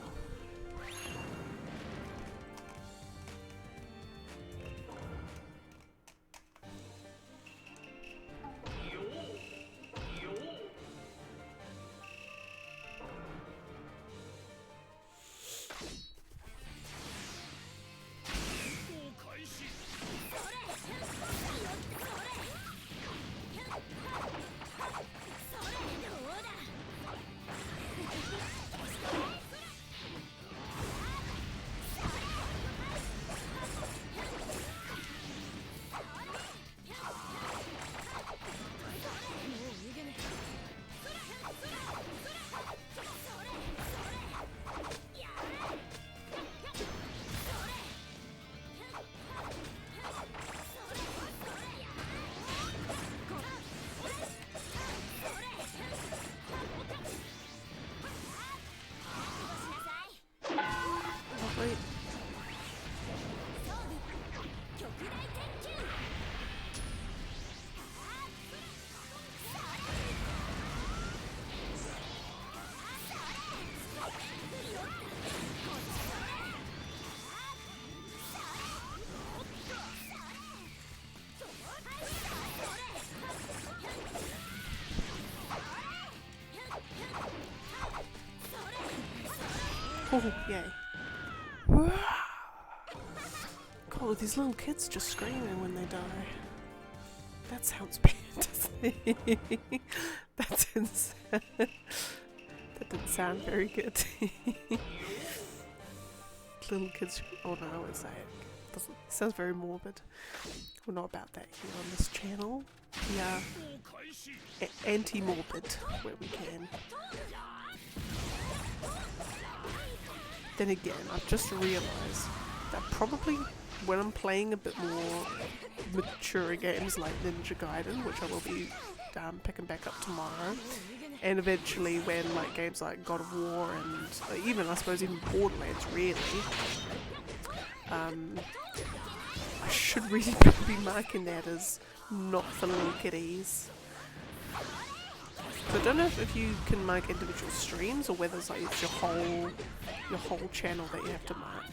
Oh, yay. God, these little kids just screaming when they die. That sounds bad, doesn't it? That's insane. That didn't sound very good. Little kids. Oh no, I won't say it. Doesn't. It sounds very morbid. We're not about that here on this channel. We are anti-morbid where we can. Then again, I've just realised that probably when I'm playing a bit more mature games like Ninja Gaiden, which I will be picking back up tomorrow, and eventually when like games like God of War and even I suppose even Borderlands really, I should really be marking that as not for little kiddies. So I don't know if you can mark individual streams or whether it's like it's your whole channel that you have to mark.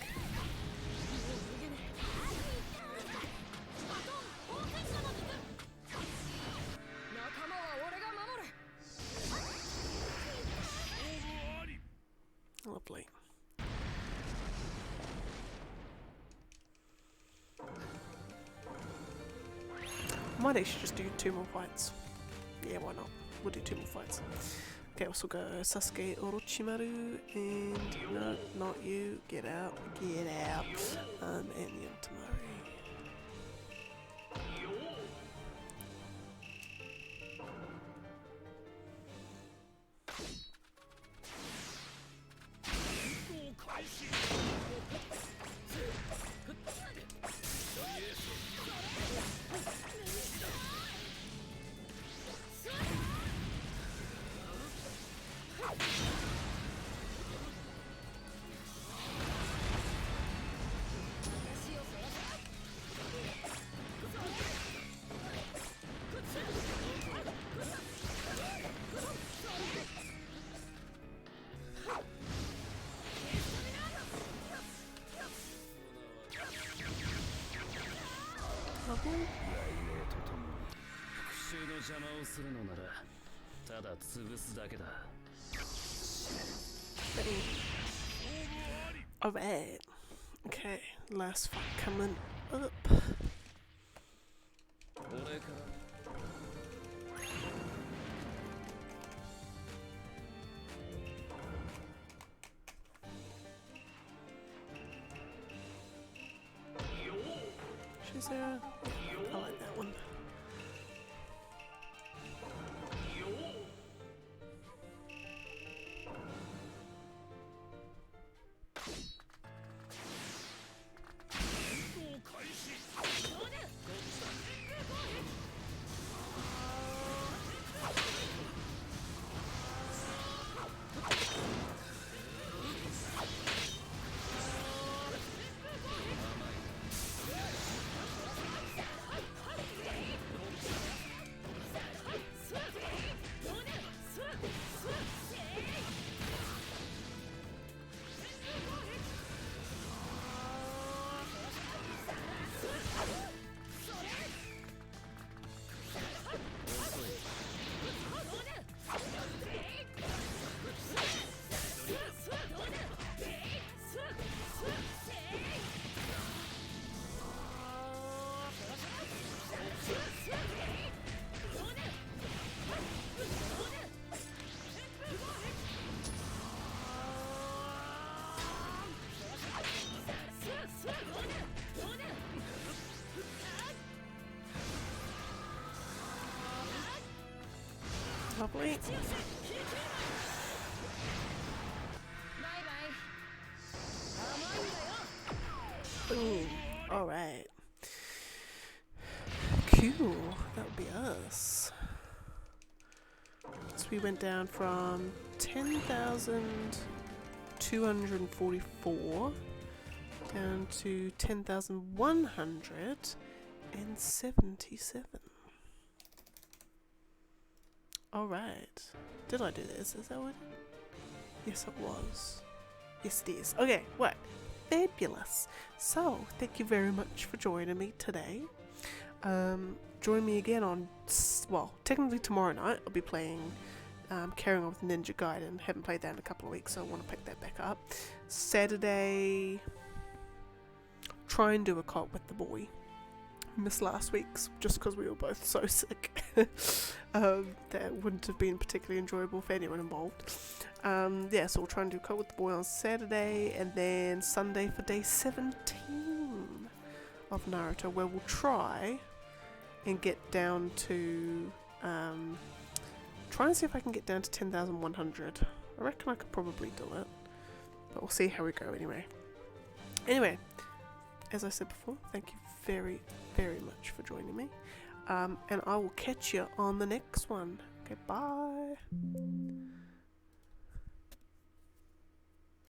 Lovely. Might actually just do 2 more fights. Yeah, why not? We'll do 2 more fights. Okay, also go Sasuke Orochimaru and no, not you. Get out. Get out. And Yantamari. Alright. Okay, last fight coming up. She's there. I like that one. Lovely. Ooh, alright. Cool, that would be us. So we went down from 10,244 down to 10,177. Alright. Did I do this? Is that what? Yes, it was. Yes, it is. Okay, what? Fabulous. So, thank you very much for joining me today. Join me again on, well, technically tomorrow night. I'll be playing, carrying on with Ninja Gaiden. Haven't played that in a couple of weeks, so I want to pick that back up. Saturday, try and do a cult with the boy. Missed last week's just because we were both so sick. That wouldn't have been particularly enjoyable for anyone involved. Yeah, so we'll try and do a cult with the boy on Saturday, and then Sunday for day 17 of Naruto, where we'll try and get down to try and see if I can get down to 10,100. I reckon I could probably do it, but we'll see how we go anyway. As I said before, thank you very, very much for joining me, and I will catch you on the next one. Okay, bye.